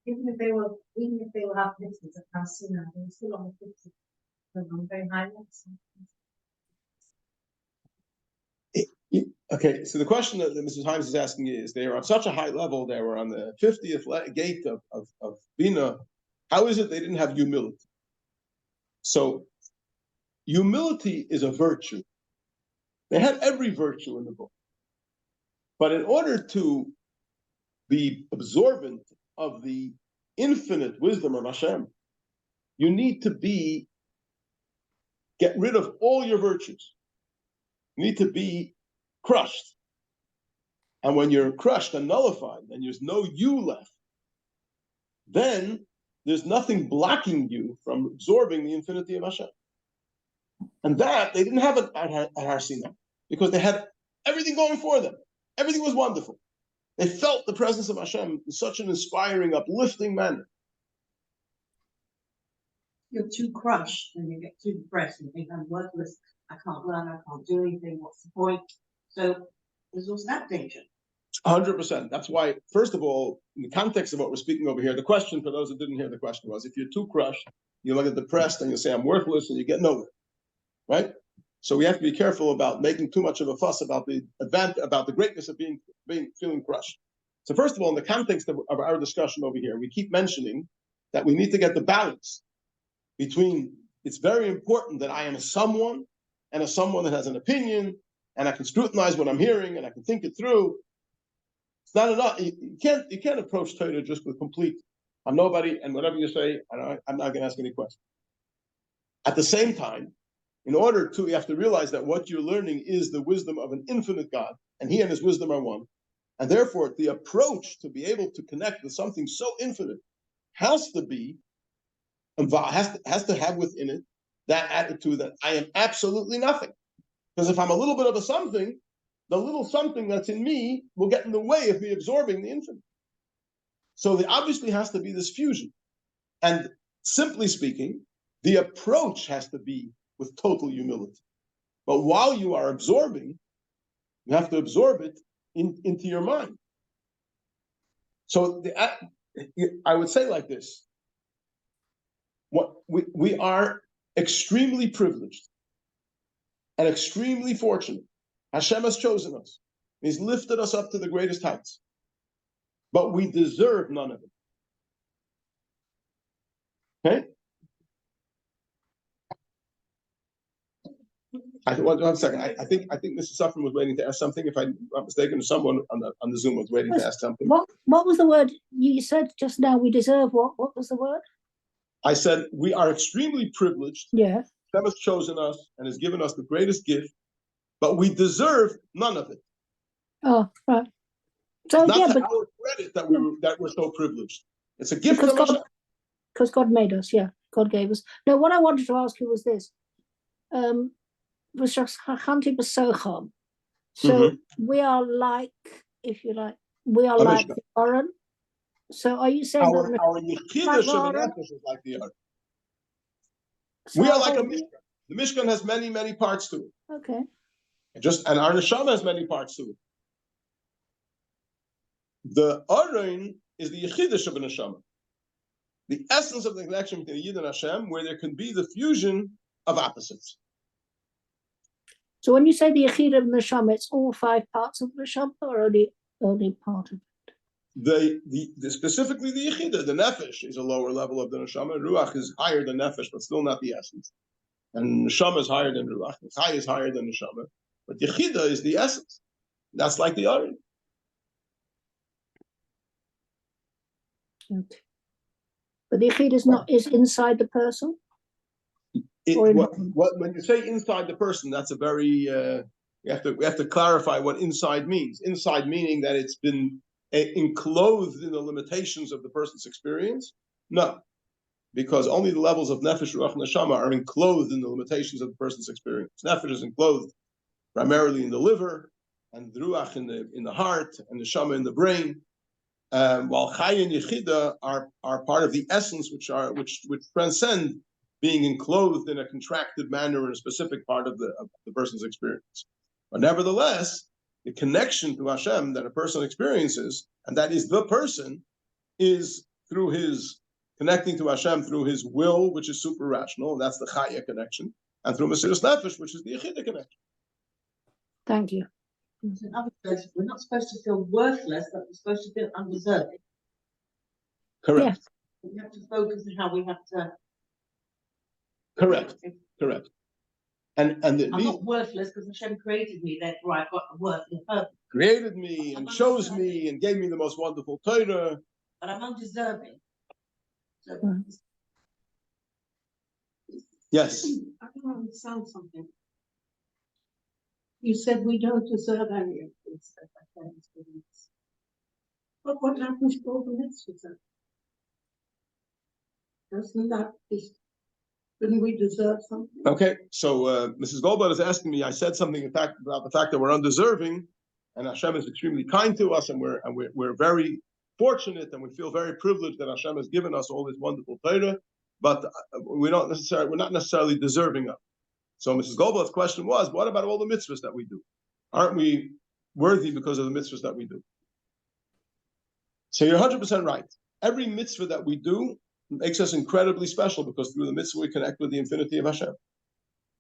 Even if they were half mixes of Hasina, they were still on the 50. Very high mix. Okay, so the question that Mrs. Himes is asking is, they are on such a high level, they were on the 50th gate of Bina. How is it they didn't have humility? So, humility is a virtue. They had every virtue in the book. But in order to be absorbent of the infinite wisdom of Hashem, you need to get rid of all your virtues. You need to be crushed. And when you're crushed and nullified, and there's no you left, then there's nothing blocking you from absorbing the infinity of Hashem. And that they didn't have at Har Sinai, because they had everything going for them. Everything was wonderful. They felt the presence of Hashem in such an inspiring, uplifting manner. You're too crushed and you get too depressed and you think I'm worthless, I can't learn, I can't do anything, what's the point? So there's also that danger. 100%. That's why, first of all, in the context of what we're speaking over here, the question, for those that didn't hear the question, was if you're too crushed, you get depressed and you say, I'm worthless, and you get nowhere, right? So we have to be careful about making too much of a fuss about the greatness of feeling crushed. So first of all, in the context of our discussion over here, we keep mentioning that we need to get the balance between, it's very important that I am someone and as someone that has an opinion and I can scrutinize what I'm hearing and I can think it through. It's not enough. You can't approach Torah just with complete, I'm nobody, and whatever you say, I'm not going to ask any questions. At the same time, in order to, you have to realize that what you're learning is the wisdom of an infinite God, and He and His wisdom are one. And therefore, the approach to be able to connect with something so infinite has to be, has to have within it that attitude that I am absolutely nothing. Because if I'm a little bit of a something, the little something that's in me will get in the way of me absorbing the infinite. So there obviously has to be this fusion. And simply speaking, the approach has to be with total humility. But while you are absorbing, you have to absorb it into your mind. So I would say like this: what we are extremely privileged and extremely fortunate. Hashem has chosen us. He's lifted us up to the greatest heights. But we deserve none of it. Okay? One second. I think Mrs. Suffren was waiting to ask something. If I'm not mistaken, someone on the Zoom was waiting to ask something. What was the word you said just now? We deserve what? What was the word? I said we are extremely privileged. Yeah. Hashem has chosen us and has given us the greatest gift, but we deserve none of it. Oh, right. So it's not yeah, to but our credit that we're so privileged. It's a gift from Hashem. Because God made us. Yeah, God gave us. No, what I wanted to ask you was this. So we are like, if you like, we are like the Oren. So are you saying our Yechidah Shebenefesh is like the Oren? So we are like a Mishkan. The Mishkan has many, many parts to it. Okay. And our Neshama has many parts to it. The Oren is the Yechidah Shebeneshama, the essence of the connection between the Yid and Hashem, where there can be the fusion of opposites. So when you say the Yechidah of Neshama, it's all 5 parts of Neshama, or only part of it? Specifically the Yechidah, the Nefesh is a lower level of the Neshama. Ruach is higher than Nefesh, but still not the essence. And Neshama is higher than Ruach. Chai is higher than Neshama. But Yechidah is the essence. That's like the Oren. Okay. But the Yechidah is inside the person? When you say inside the person, that's a very we have to clarify what inside means. Inside meaning that it's been enclosed in the limitations of the person's experience. No, because only the levels of nefesh, ruach, neshama are enclosed in the limitations of the person's experience. Nefesh is enclosed primarily in the liver, and the ruach in the heart, and neshama in the brain. While chai and yechida are part of the essence, which transcend being enclosed in a contracted manner in a specific part of the person's experience. But nevertheless, the connection to Hashem that a person experiences, and that is the person, is through his connecting to Hashem through his will, which is super rational, and that's the chaya connection, and through Mesiras Nefesh, which is the yechida connection. Thank you. In other words, we're not supposed to feel worthless, but we're supposed to feel undeserving. Correct. Yeah. We have to focus on how we have to. Correct. And I'm not worthless because Hashem created me, therefore I've got a worth in purpose. Created me and chose me and gave me the most wonderful Torah. But I'm undeserving. So, yes. I don't understand something. You said we don't deserve any of this. But what happens to all the mitzvahs? Doesn't that just, didn't we deserve something? Okay, so Mrs. Goldblatt is asking me, I said something about the fact that we're undeserving, and Hashem is extremely kind to us, and we're very fortunate, and we feel very privileged that Hashem has given us all this wonderful Torah, but we're not necessarily deserving of it. So Mrs. Goldblatt's question was, what about all the mitzvahs that we do? Aren't we worthy because of the mitzvahs that we do? So you're 100% right. Every mitzvah that we do makes us incredibly special because through the mitzvah we connect with the infinity of Hashem.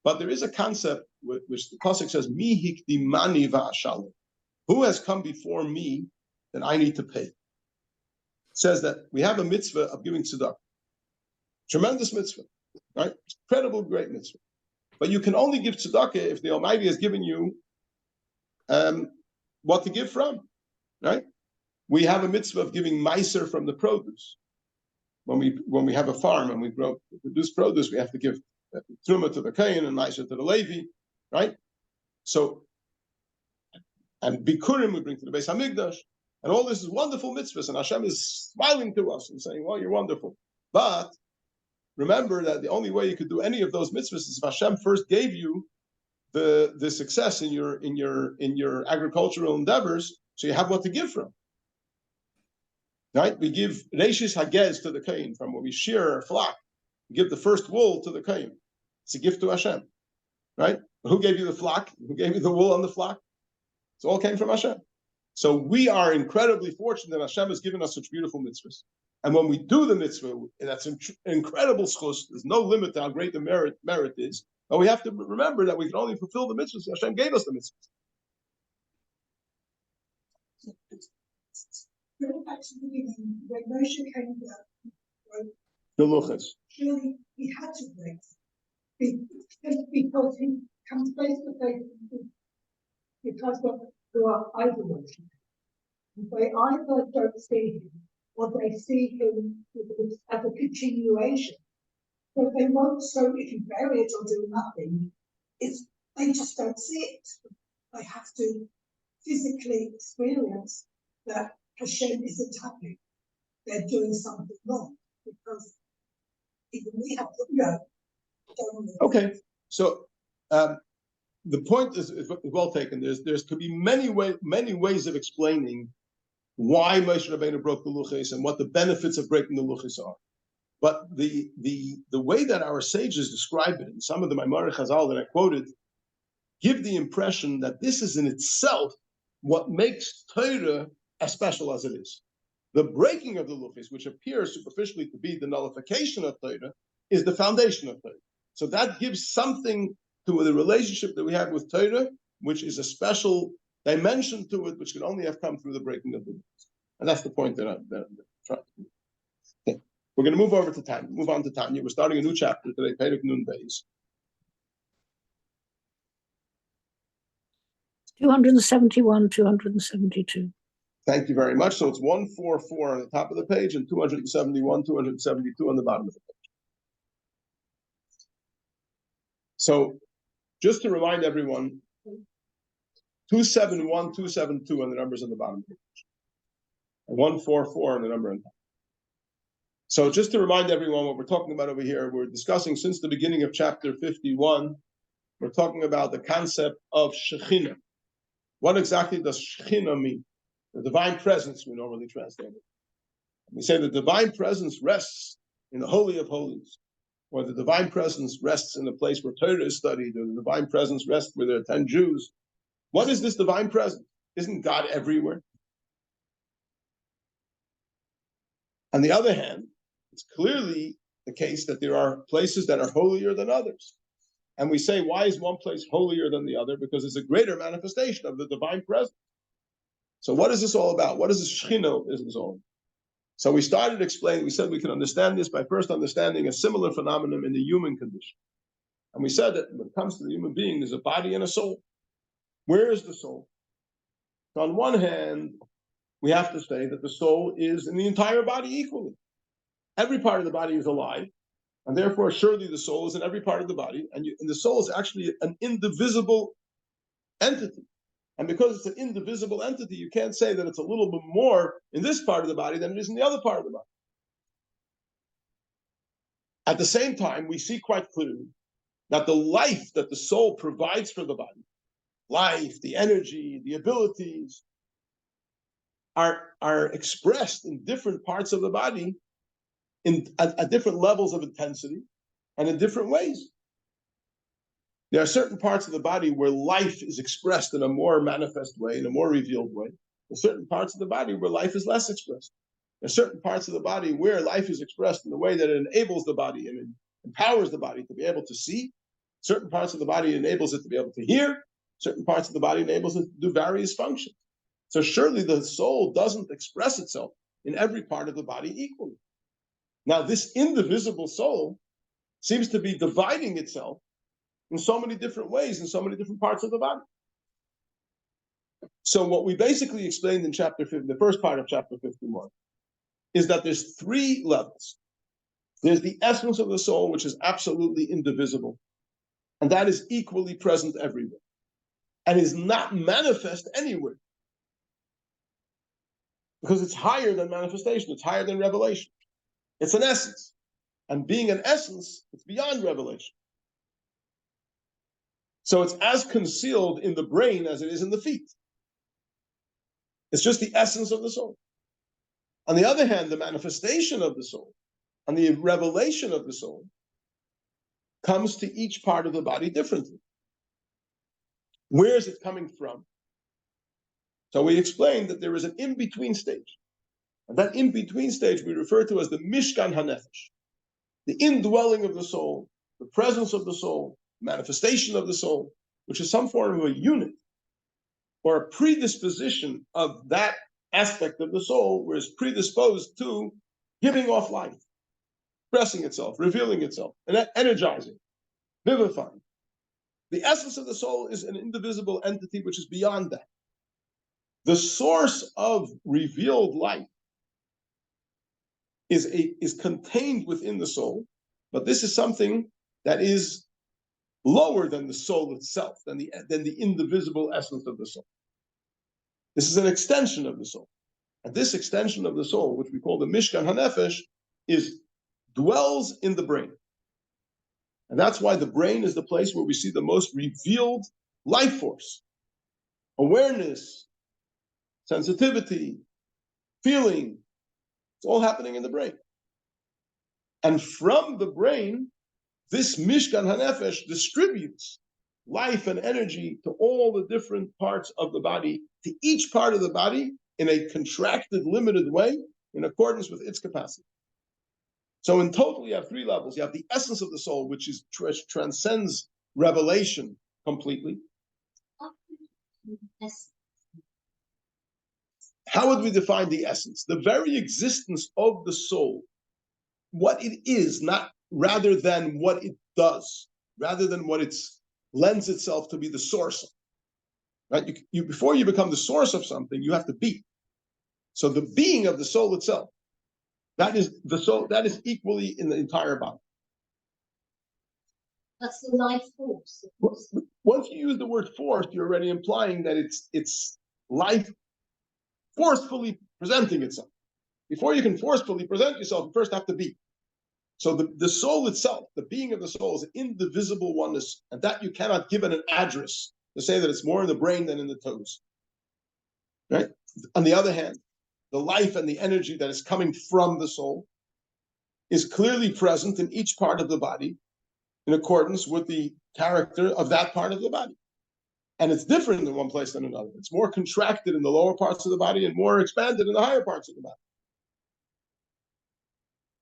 But there is a concept which the Pasuk says, Mi hikdimani va'ashalim. Who has come before me that I need to pay? It says that we have a mitzvah of giving tzedakah. Tremendous mitzvah, right? Incredible, great mitzvah. But you can only give tzedakah if the Almighty has given you what to give from, right? We have a mitzvah of giving meiser from the produce. When we have a farm and we produce produce, we have to give truma to the kain and meiser to the levi, right? So, and bikurim we bring to the Beis Hamikdash, and all this is wonderful mitzvahs, and Hashem is smiling to us and saying, "Well, you're wonderful." But remember that the only way you could do any of those mitzvahs is if Hashem first gave you the success in your agricultural endeavors, so you have what to give from. Right? We give reishis hagez to the kain from when we shear a flock. We give the first wool to the kain. It's a gift to Hashem. Right? Who gave you the flock? Who gave you the wool on the flock? It all came from Hashem. So we are incredibly fortunate that Hashem has given us such beautiful mitzvahs. And when we do the mitzvah, that's an incredible schus. There's no limit to how great the merit is. But we have to remember that we can only fulfill the mitzvahs. Hashem gave us the mitzvahs. Going back to the beginning, when Moshe came down, The luchas. surely he had to break because he comes face to face with the husband who are idol worshippers. They either don't see him or they see him as a continuation. So they won't, so if you bury it or do nothing, they just don't see it. They have to physically experience that Hashem isn't happy. They're doing something wrong because even we have to go. Okay, so the point is well taken. There's could be many ways of explaining why Moshe Rabbeinu broke the luchos and what the benefits of breaking the luchos are. But the way that our sages describe it, and some of the Maimar Chazal that I quoted, give the impression that this is in itself what makes Torah as special as it is. The breaking of the luchos, which appears superficially to be the nullification of Torah, is the foundation of Torah. So that gives something to the relationship that we have with Torah, which is a special dimension to it, which can only have come through the breaking of the luchos. And that's the point that I'm trying to make. Okay. We're going to move over to Tanya. Move on to Tanya. We're starting a new chapter today, Perek Nun Beis. 271, 272. Thank you very much. So it's 144 on the top of the page and 271, 272 on the bottom of the page. So just to remind everyone, 271, 272 on the numbers on the bottom of the page. And 144 on the number on top. So just to remind everyone what we're talking about over here, we're discussing since the beginning of chapter 51, we're talking about the concept of Shekhinah. What exactly does Shekhinah mean? The divine presence, we normally translate it. We say the divine presence rests in the Holy of Holies, or the divine presence rests in the place where Torah is studied, or the divine presence rests where there are 10 Jews. What is this divine presence? Isn't God everywhere? On the other hand, it's clearly the case that there are places that are holier than others. And we say, why is one place holier than the other? Because it's a greater manifestation of the divine presence. So what is this all about? What is this Shekhinah is all about? So we started explaining, we said we can understand this by first understanding a similar phenomenon in the human condition. And we said that when it comes to the human being, there's a body and a soul. Where is the soul? So on one hand, we have to say that the soul is in the entire body equally. Every part of the body is alive, and therefore surely the soul is in every part of the body, and the soul is actually an indivisible entity. And because it's an indivisible entity, you can't say that it's a little bit more in this part of the body than it is in the other part of the body. At the same time, we see quite clearly that the life that the soul provides for the body, life, the energy, the abilities are expressed in different parts of the body at different levels of intensity and in different ways. There are certain parts of the body where life is expressed in a more manifest way, in a more revealed way. There are certain parts of the body where life is less expressed. There are certain parts of the body where life is expressed in a way that it enables the body and it empowers the body to be able to see. Certain parts of the body enables it to be able to hear. Certain parts of the body enables it to do various functions. So surely the soul doesn't express itself in every part of the body equally. Now, this indivisible soul seems to be dividing itself in so many different ways, in so many different parts of the body. So what we basically explained in chapter 50, the first part of chapter 51, is that there's three levels. There's the essence of the soul, which is absolutely indivisible, and that is equally present everywhere, and is not manifest anywhere, because it's higher than manifestation, it's higher than revelation. It's an essence, and being an essence, it's beyond revelation. So it's as concealed in the brain as it is in the feet. It's just the essence of the soul. On the other hand, the manifestation of the soul and the revelation of the soul comes to each part of the body differently. Where is it coming from? So we explained that there is an in-between stage. And that in-between stage we refer to as the Mishkan HaNefesh, the indwelling of the soul, the presence of the soul, manifestation of the soul, which is some form of a unit or a predisposition of that aspect of the soul, where it's predisposed to giving off life, expressing itself, revealing itself, and energizing, vivifying. The essence of the soul is an indivisible entity which is beyond that. The source of revealed life is contained within the soul, but this is something that is lower than the soul itself, than the indivisible essence of the soul. This is an extension of the soul. And this extension of the soul, which we call the Mishkan HaNefesh, dwells in the brain. And that's why the brain is the place where we see the most revealed life force. Awareness, sensitivity, feeling, it's all happening in the brain. And from the brain, this Mishkan HaNefesh distributes life and energy to all the different parts of the body, to each part of the body in a contracted, limited way, in accordance with its capacity. So in total, you have three levels. You have the essence of the soul, which transcends revelation completely. How would we define the essence? The very existence of the soul, what it is, not rather than what it does, rather than what it lends itself to be the source of. Right? You before you become the source of something, you have to be. So the being of the soul itself, that is the soul, that is equally in the entire body. That's the life force. Once you use the word force, you're already implying that it's life forcefully presenting itself. Before you can forcefully present yourself, you first have to be. So the soul itself, the being of the soul, is an indivisible oneness, and that you cannot give it an address to say that it's more in the brain than in the toes. Right? On the other hand, the life and the energy that is coming from the soul is clearly present in each part of the body in accordance with the character of that part of the body. And it's different in one place than another. It's more contracted in the lower parts of the body and more expanded in the higher parts of the body.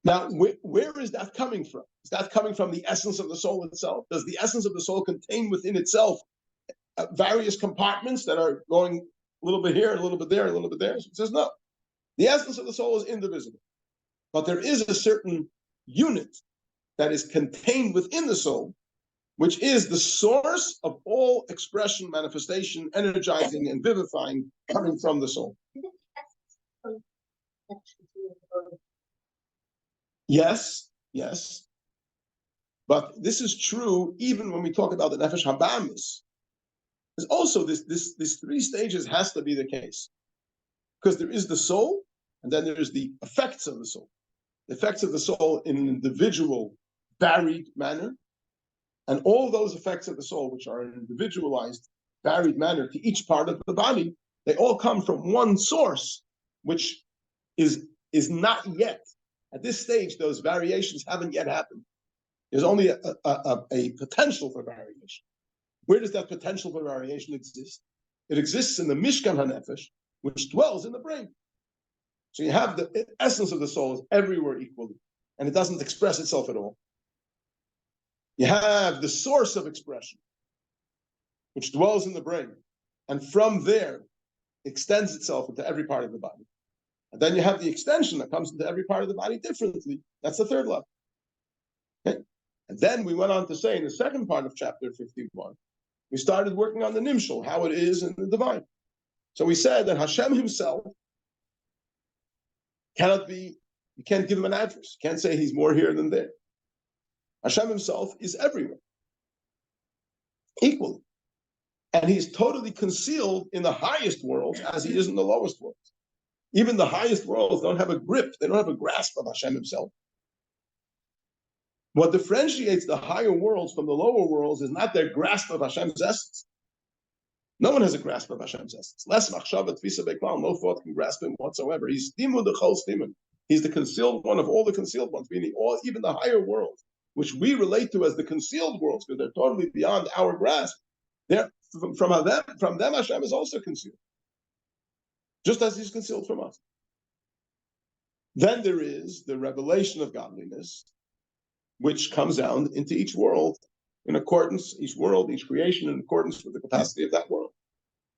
Now, where is that coming from? Is that coming from the essence of the soul itself? Does the essence of the soul contain within itself various compartments that are going a little bit here, a little bit there, a little bit there? So it says no. The essence of the soul is indivisible. But there is a certain unit that is contained within the soul, which is the source of all expression, manifestation, energizing, and vivifying coming from the soul. Yes. But this is true even when we talk about the Nefesh Habamis. There's also this three stages has to be the case. Because there is the soul, and then there's the effects of the soul. The effects of the soul in an individual, varied manner. And all those effects of the soul, which are individualized, varied manner to each part of the body, they all come from one source, which is not yet, at this stage, those variations haven't yet happened. There's only a potential for variation. Where does that potential for variation exist? It exists in the Mishkan HaNefesh, which dwells in the brain. So you have the essence of the soul is everywhere equally, and it doesn't express itself at all. You have the source of expression, which dwells in the brain, and from there extends itself into every part of the body. And then you have the extension that comes into every part of the body differently. That's the third level. Okay? And then we went on to say in the second part of chapter 51, we started working on the nimshal, how it is in the divine. So we said that Hashem himself cannot be, you can't give him an address. You can't say he's more here than there. Hashem himself is everywhere, equally. And he's totally concealed in the highest worlds as he is in the lowest worlds. Even the highest worlds don't have a grip, they don't have a grasp of Hashem himself. What differentiates the higher worlds from the lower worlds is not their grasp of Hashem's essence. No one has a grasp of Hashem's essence. Less machshava tfisa beklal, no thought can grasp him whatsoever. He's stimun the chol stimun. He's the concealed one of all the concealed ones, meaning all, even the higher worlds, which we relate to as the concealed worlds, because they're totally beyond our grasp. They're, from them Hashem is also concealed, just as he's concealed from us. Then there is the revelation of godliness, which comes down into each world in accordance, each world, each creation in accordance with the capacity of that world.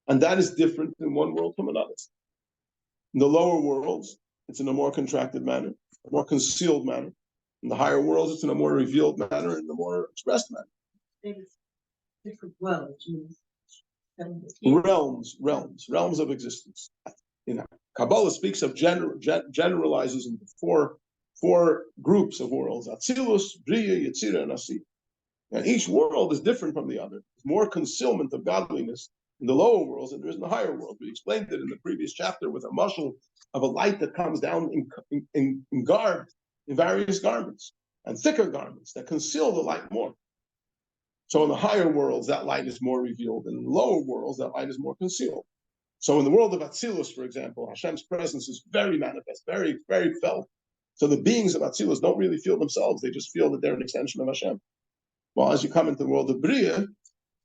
And that is different in one world from another. In the lower worlds, it's in a more contracted manner, a more concealed manner. In the higher worlds, it's in a more revealed manner, in a more expressed manner. Different worlds. Realms of existence. You know, Kabbalah speaks of generalizes into four groups of worlds: Atzilus, Bria, Yetzira, and Asiyah. And each world is different from the other. There's more concealment of godliness in the lower worlds than there is in the higher world. We explained it in the previous chapter with a mushal of a light that comes down in various garments, and thicker garments that conceal the light more. So in the higher worlds, that light is more revealed. In the lower worlds, that light is more concealed. So in the world of Atzilus, for example, Hashem's presence is very manifest, very, very felt. So the beings of Atzilus don't really feel themselves. They just feel that they're an extension of Hashem. Well, as you come into the world of Bria,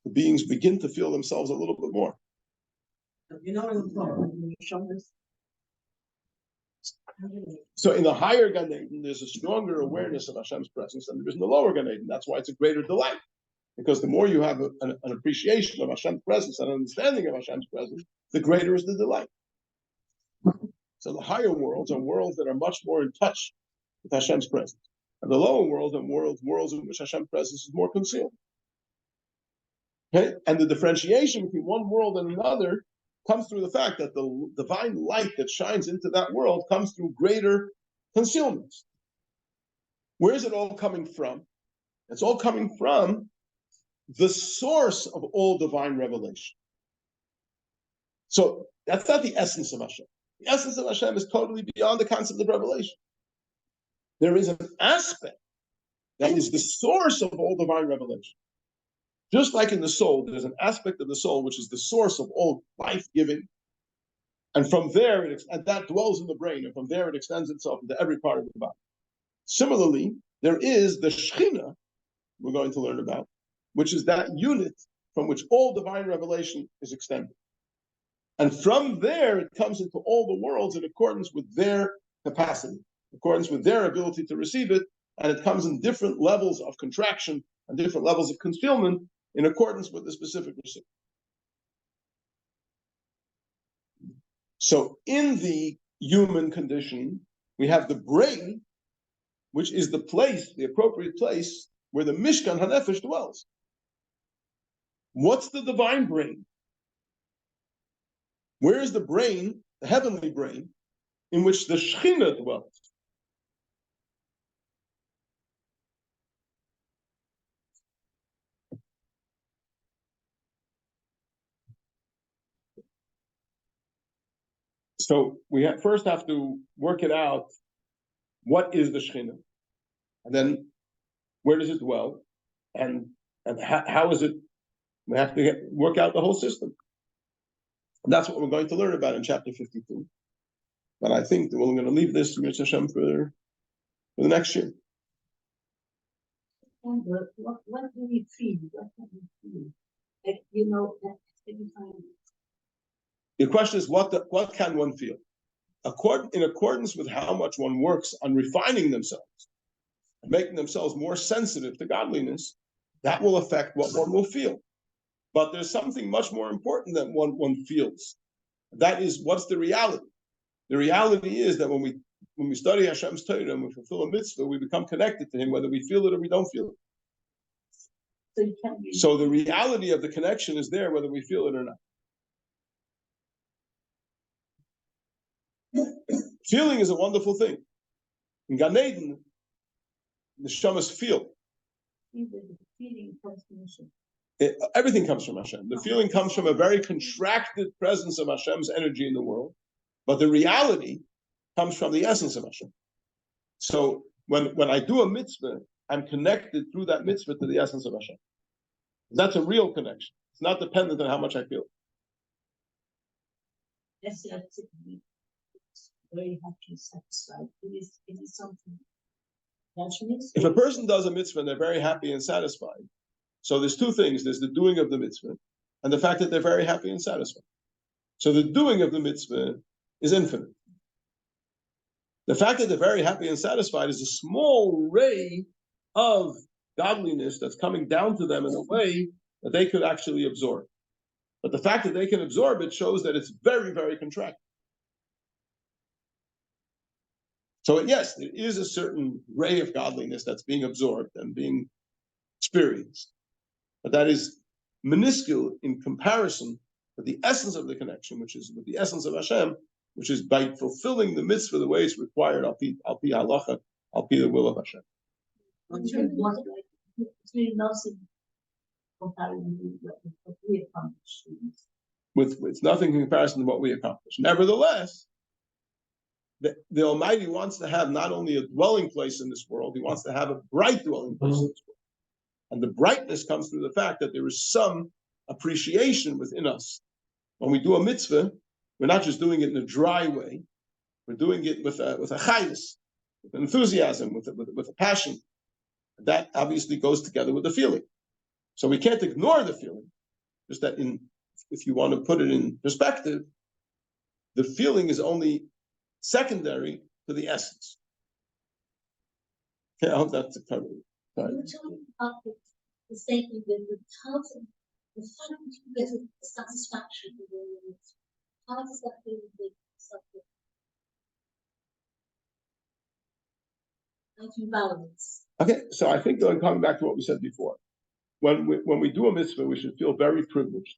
the beings begin to feel themselves a little bit more. You know, when you show this. So in the higher Gan Eden, there's a stronger awareness of Hashem's presence than there is in the lower Gan Eden. That's why it's a greater delight. Because the more you have an appreciation of Hashem's presence and understanding of Hashem's presence, the greater is the delight. So the higher worlds are worlds that are much more in touch with Hashem's presence. And the lower worlds are worlds in which Hashem's presence is more concealed. Okay? And the differentiation between one world and another comes through the fact that the divine light that shines into that world comes through greater concealment. Where is it all coming from? It's all coming from the source of all divine revelation. So that's not the essence of Hashem. The essence of Hashem is totally beyond the concept of revelation. There is an aspect that is the source of all divine revelation. Just like in the soul, there's an aspect of the soul which is the source of all life-giving. And from there, and that dwells in the brain, and from there it extends itself into every part of the body. Similarly, there is the Shekhinah, we're going to learn about, which is that unit from which all divine revelation is extended. And from there, it comes into all the worlds in accordance with their capacity, in accordance with their ability to receive it, and it comes in different levels of contraction and different levels of concealment in accordance with the specific recipient. So in the human condition, we have the brain, which is the place, the appropriate place, where the Mishkan HaNefesh dwells. What's the divine brain? Where is the brain, the heavenly brain, in which the Shekhinah dwells? So we first have to work it out. What is the Shekhinah? And then where does it dwell? And how is it We have to work out the whole system. And that's what we're going to learn about in chapter 52. But I think that we're going to leave this Mitzvah Hashem for the next year. And what do we feel? What can we feel? Like, you know, that every time. Your question is, what can one feel? In accordance with how much one works on refining themselves and making themselves more sensitive to godliness, that will affect what one will feel. But there's something much more important than one feels. That is, what's the reality? The reality is that when we study Hashem's Torah and we fulfill a mitzvah, we become connected to Him, whether we feel it or we don't feel it. So the reality of the connection is there, whether we feel it or not. Feeling is a wonderful thing. In Gan Eden, the neshamas feel. Everything comes from Hashem. The feeling comes from a very contracted presence of Hashem's energy in the world, but the reality comes from the essence of Hashem. So when I do a mitzvah, I'm connected through that mitzvah to the essence of Hashem. That's a real connection. It's not dependent on how much I feel. Yes, very happy, satisfied. It is something. If a person does a mitzvah and they're very happy and satisfied, so there's two things. There's the doing of the mitzvah and the fact that they're very happy and satisfied. So the doing of the mitzvah is infinite. The fact that they're very happy and satisfied is a small ray of godliness that's coming down to them in a way that they could actually absorb. But the fact that they can absorb it shows that it's very, very contracted. So yes, there is a certain ray of godliness that's being absorbed and being experienced. But that is minuscule in comparison with the essence of the connection, which is with the essence of Hashem, which is by fulfilling the mitzvah the way it's required, al pi halacha, al pi the will of Hashem. It's really nothing comparing with what we accomplished. With nothing in comparison to what we accomplished. Nevertheless, the Almighty wants to have not only a dwelling place in this world, He wants to have a bright dwelling place in this world. And the brightness comes through the fact that there is some appreciation within us. When we do a mitzvah, we're not just doing it in a dry way. We're doing it with a chayus, with enthusiasm, with a passion. That obviously goes together with the feeling. So we can't ignore the feeling. Just that if you want to put it in perspective, the feeling is only secondary to the essence. Okay, I hope that's covered. You were talking about the statement that the fact that you get a satisfaction with the how does that feel with something? How do you balance? Okay, so I think coming back to what we said before, when we do a mitzvah, we should feel very privileged,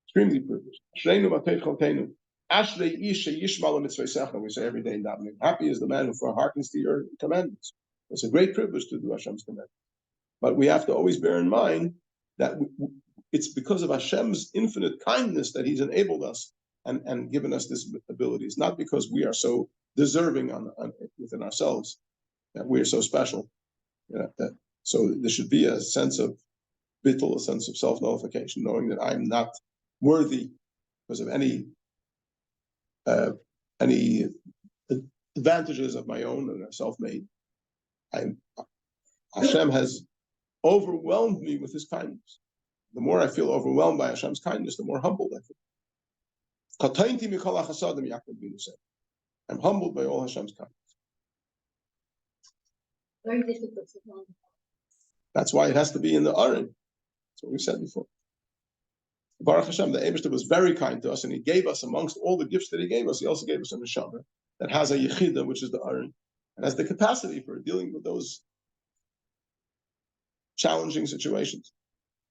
extremely privileged. We say every day in davening, happy is the man who hearkens to your commandments. It's a great privilege to do Hashem's commandments. But we have to always bear in mind that it's because of Hashem's infinite kindness that He's enabled us and given us this ability. It's not because we are so deserving within ourselves that we are so special. So there should be a sense of bittul, a sense of self-nullification, knowing that I'm not worthy because of any advantages of my own and are self-made. Hashem has overwhelmed me with His kindness. The more I feel overwhelmed by Hashem's kindness, the more humbled I feel. I'm humbled by all Hashem's kindness. Very difficult to find. That's why it has to be in the Aron. That's what we said before. Baruch Hashem, the Eibishter was very kind to us, and He gave us, amongst all the gifts that He gave us, He also gave us a neshama that has a yechida, which is the Aron, and has the capacity for dealing with those challenging situations.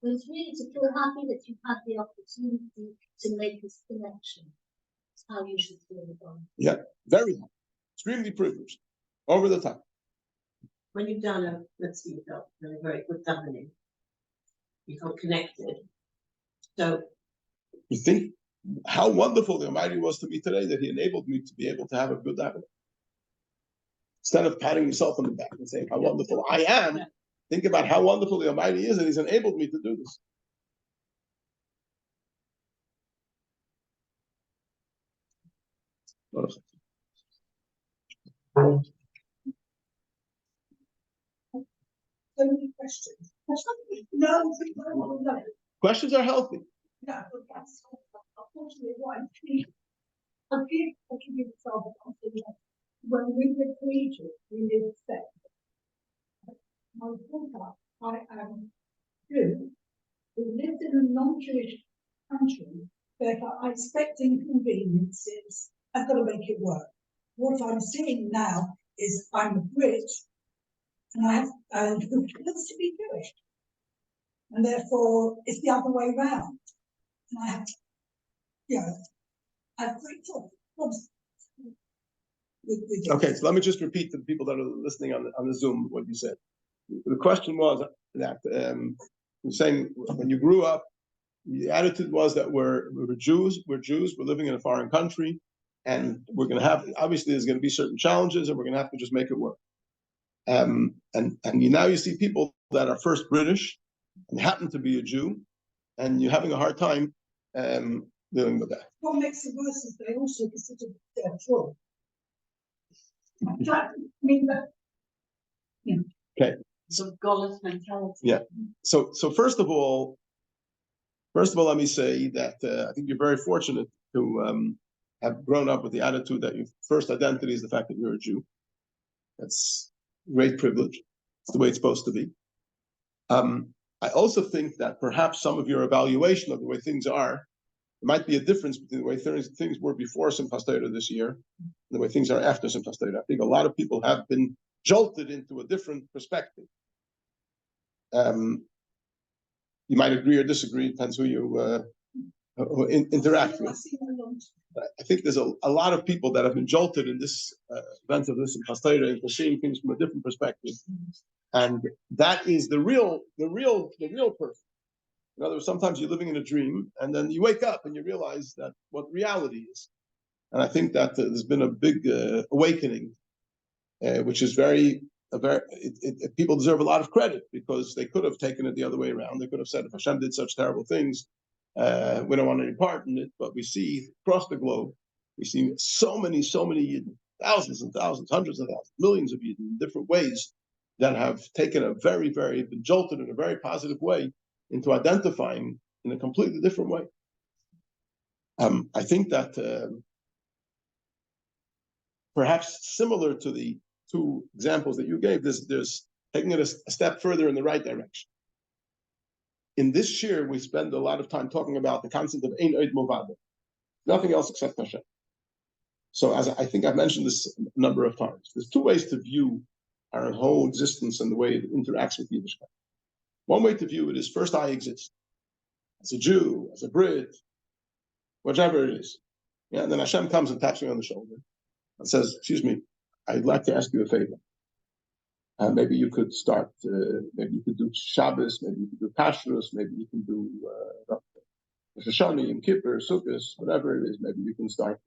But it's really to feel happy that you've had the opportunity to make this connection. That's how you should feel about it. Yeah, very happy, extremely privileged, over the top. When you've done let's see, you felt very, very good davening, you felt connected. So you think how wonderful the Almighty was to me today that He enabled me to be able to have a good davening. Instead of patting yourself on the back and saying how wonderful I am, think about how wonderful the Almighty is that He's enabled me to do this. So many questions. No, no. Questions are healthy. No, but that's unfortunately what I'm thinking. I'll give you an example. When we were Egypt, we lived there. My brother, I am Jew, who lived in a non-Jewish country, therefore I expect inconveniences. I've got to make it work. What I'm seeing now is I'm a Brit, and I have who happens to be Jewish, and therefore it's the other way round. And I have, I have great problems with Okay, so let me just repeat to the people that are listening on the Zoom what you said. The question was that you're saying when you grew up, the attitude was that we're Jews, we're living in a foreign country, and we're going to have, obviously there's going to be certain challenges, and we're going to have to just make it work. And now you see people that are first British and happen to be a Jew, and you're having a hard time dealing with that. What makes it worse is they also consider their job. I mean, Okay. Some godless mentality. Yeah. So first of all, let me say that I think you're very fortunate to have grown up with the attitude that your first identity is the fact that you're a Jew. That's great privilege. It's the way it's supposed to be. I also think that perhaps some of your evaluation of the way things are, there might be a difference between the way things were before Simchas Torah this year and the way things are after Simchas Torah. I think a lot of people have been jolted into a different perspective. You might agree or disagree, depends who you interact with. But I think there's a lot of people that have been jolted in this event of this Simchas Torah into seeing things from a different perspective, and that is the real person. In other words, sometimes you're living in a dream, and then you wake up and you realize that what reality is. And I think that there's been a big awakening, which is people deserve a lot of credit because they could have taken it the other way around. They could have said, if Hashem did such terrible things, we don't want any part in it. But we see across the globe, we see so many Yidden, thousands and thousands, hundreds of thousands, millions of Yidden in different ways that have taken been jolted in a very positive way into identifying in a completely different way. I think that perhaps similar to the two examples that you gave, there's taking it a step further in the right direction. In this year, we spend a lot of time talking about the concept of Ein Od Milvado, nothing else except Hashem. So as I think I've mentioned this a number of times, there's two ways to view our whole existence and the way it interacts with Yiddishkeit. One way to view it is first I exist, as a Jew, as a Brit, whatever it is. Yeah, and then Hashem comes and taps me on the shoulder and says, excuse me, I'd like to ask you a favor. Maybe you could start, maybe you could do Shabbos, maybe you could do Kashrus, maybe you can do Rosh Hashanah, Yom Kippur, Sukkot, whatever it is. Maybe you can start,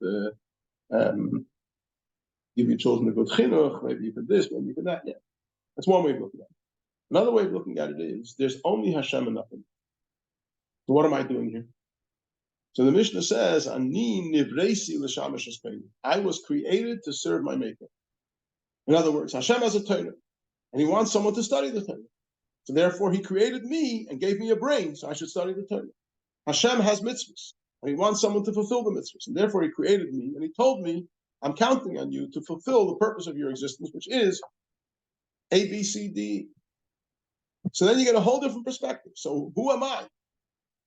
give your children a good chinuch, maybe you could this, maybe you could that. Yeah, that's one way of looking at it. Another way of looking at it is, there's only Hashem and nothing. So what am I doing here? So the Mishnah says, Ani nivreisi l'shamash espeinu. I was created to serve my Maker. In other words, Hashem has a Torah, and He wants someone to study the Torah. So therefore, He created me and gave me a brain, so I should study the Torah. Hashem has mitzvahs, and He wants someone to fulfill the mitzvahs. And therefore, He created me, and He told me, I'm counting on you to fulfill the purpose of your existence, which is A, B, C, D. So then you get a whole different perspective. So who am I?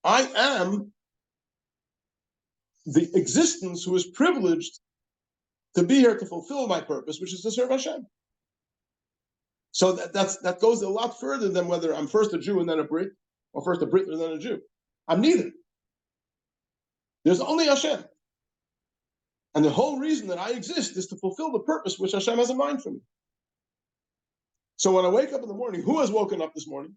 I am the existence who is privileged to be here to fulfill my purpose, which is to serve Hashem. So that goes a lot further than whether I'm first a Jew and then a Brit, or first a Brit and then a Jew. I'm neither. There's only Hashem. And the whole reason that I exist is to fulfill the purpose which Hashem has in mind for me. So when I wake up in the morning, who has woken up this morning?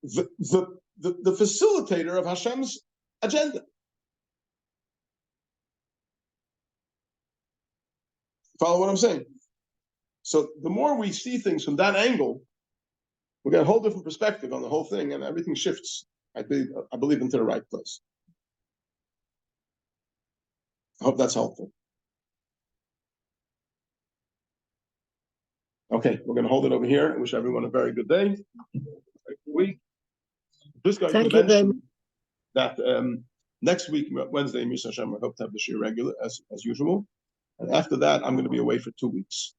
The facilitator of Hashem's agenda. Follow what I'm saying? So the more we see things from that angle, we get a whole different perspective on the whole thing, and everything shifts, I believe into the right place. I hope that's helpful. Okay, we're going to hold it over here. I wish everyone a very good day, very good week. Just going Thank to you very mention that next week, Wednesday, Mr. Hashem, I hope to have the Shiur regular as usual. And after that, I'm going to be away for 2 weeks.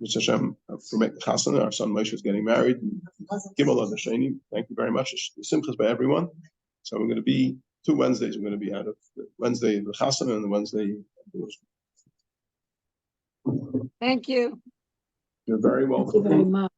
Mr. Hashem, for making chasana, our son Moshe is getting married. Gimel Adasheni. Thank you very much. Simchas by everyone. So we're going to be 2 Wednesdays. We're going to be out of Wednesday the chasana and the Wednesday. Thank you. You're very welcome. Thank you very much.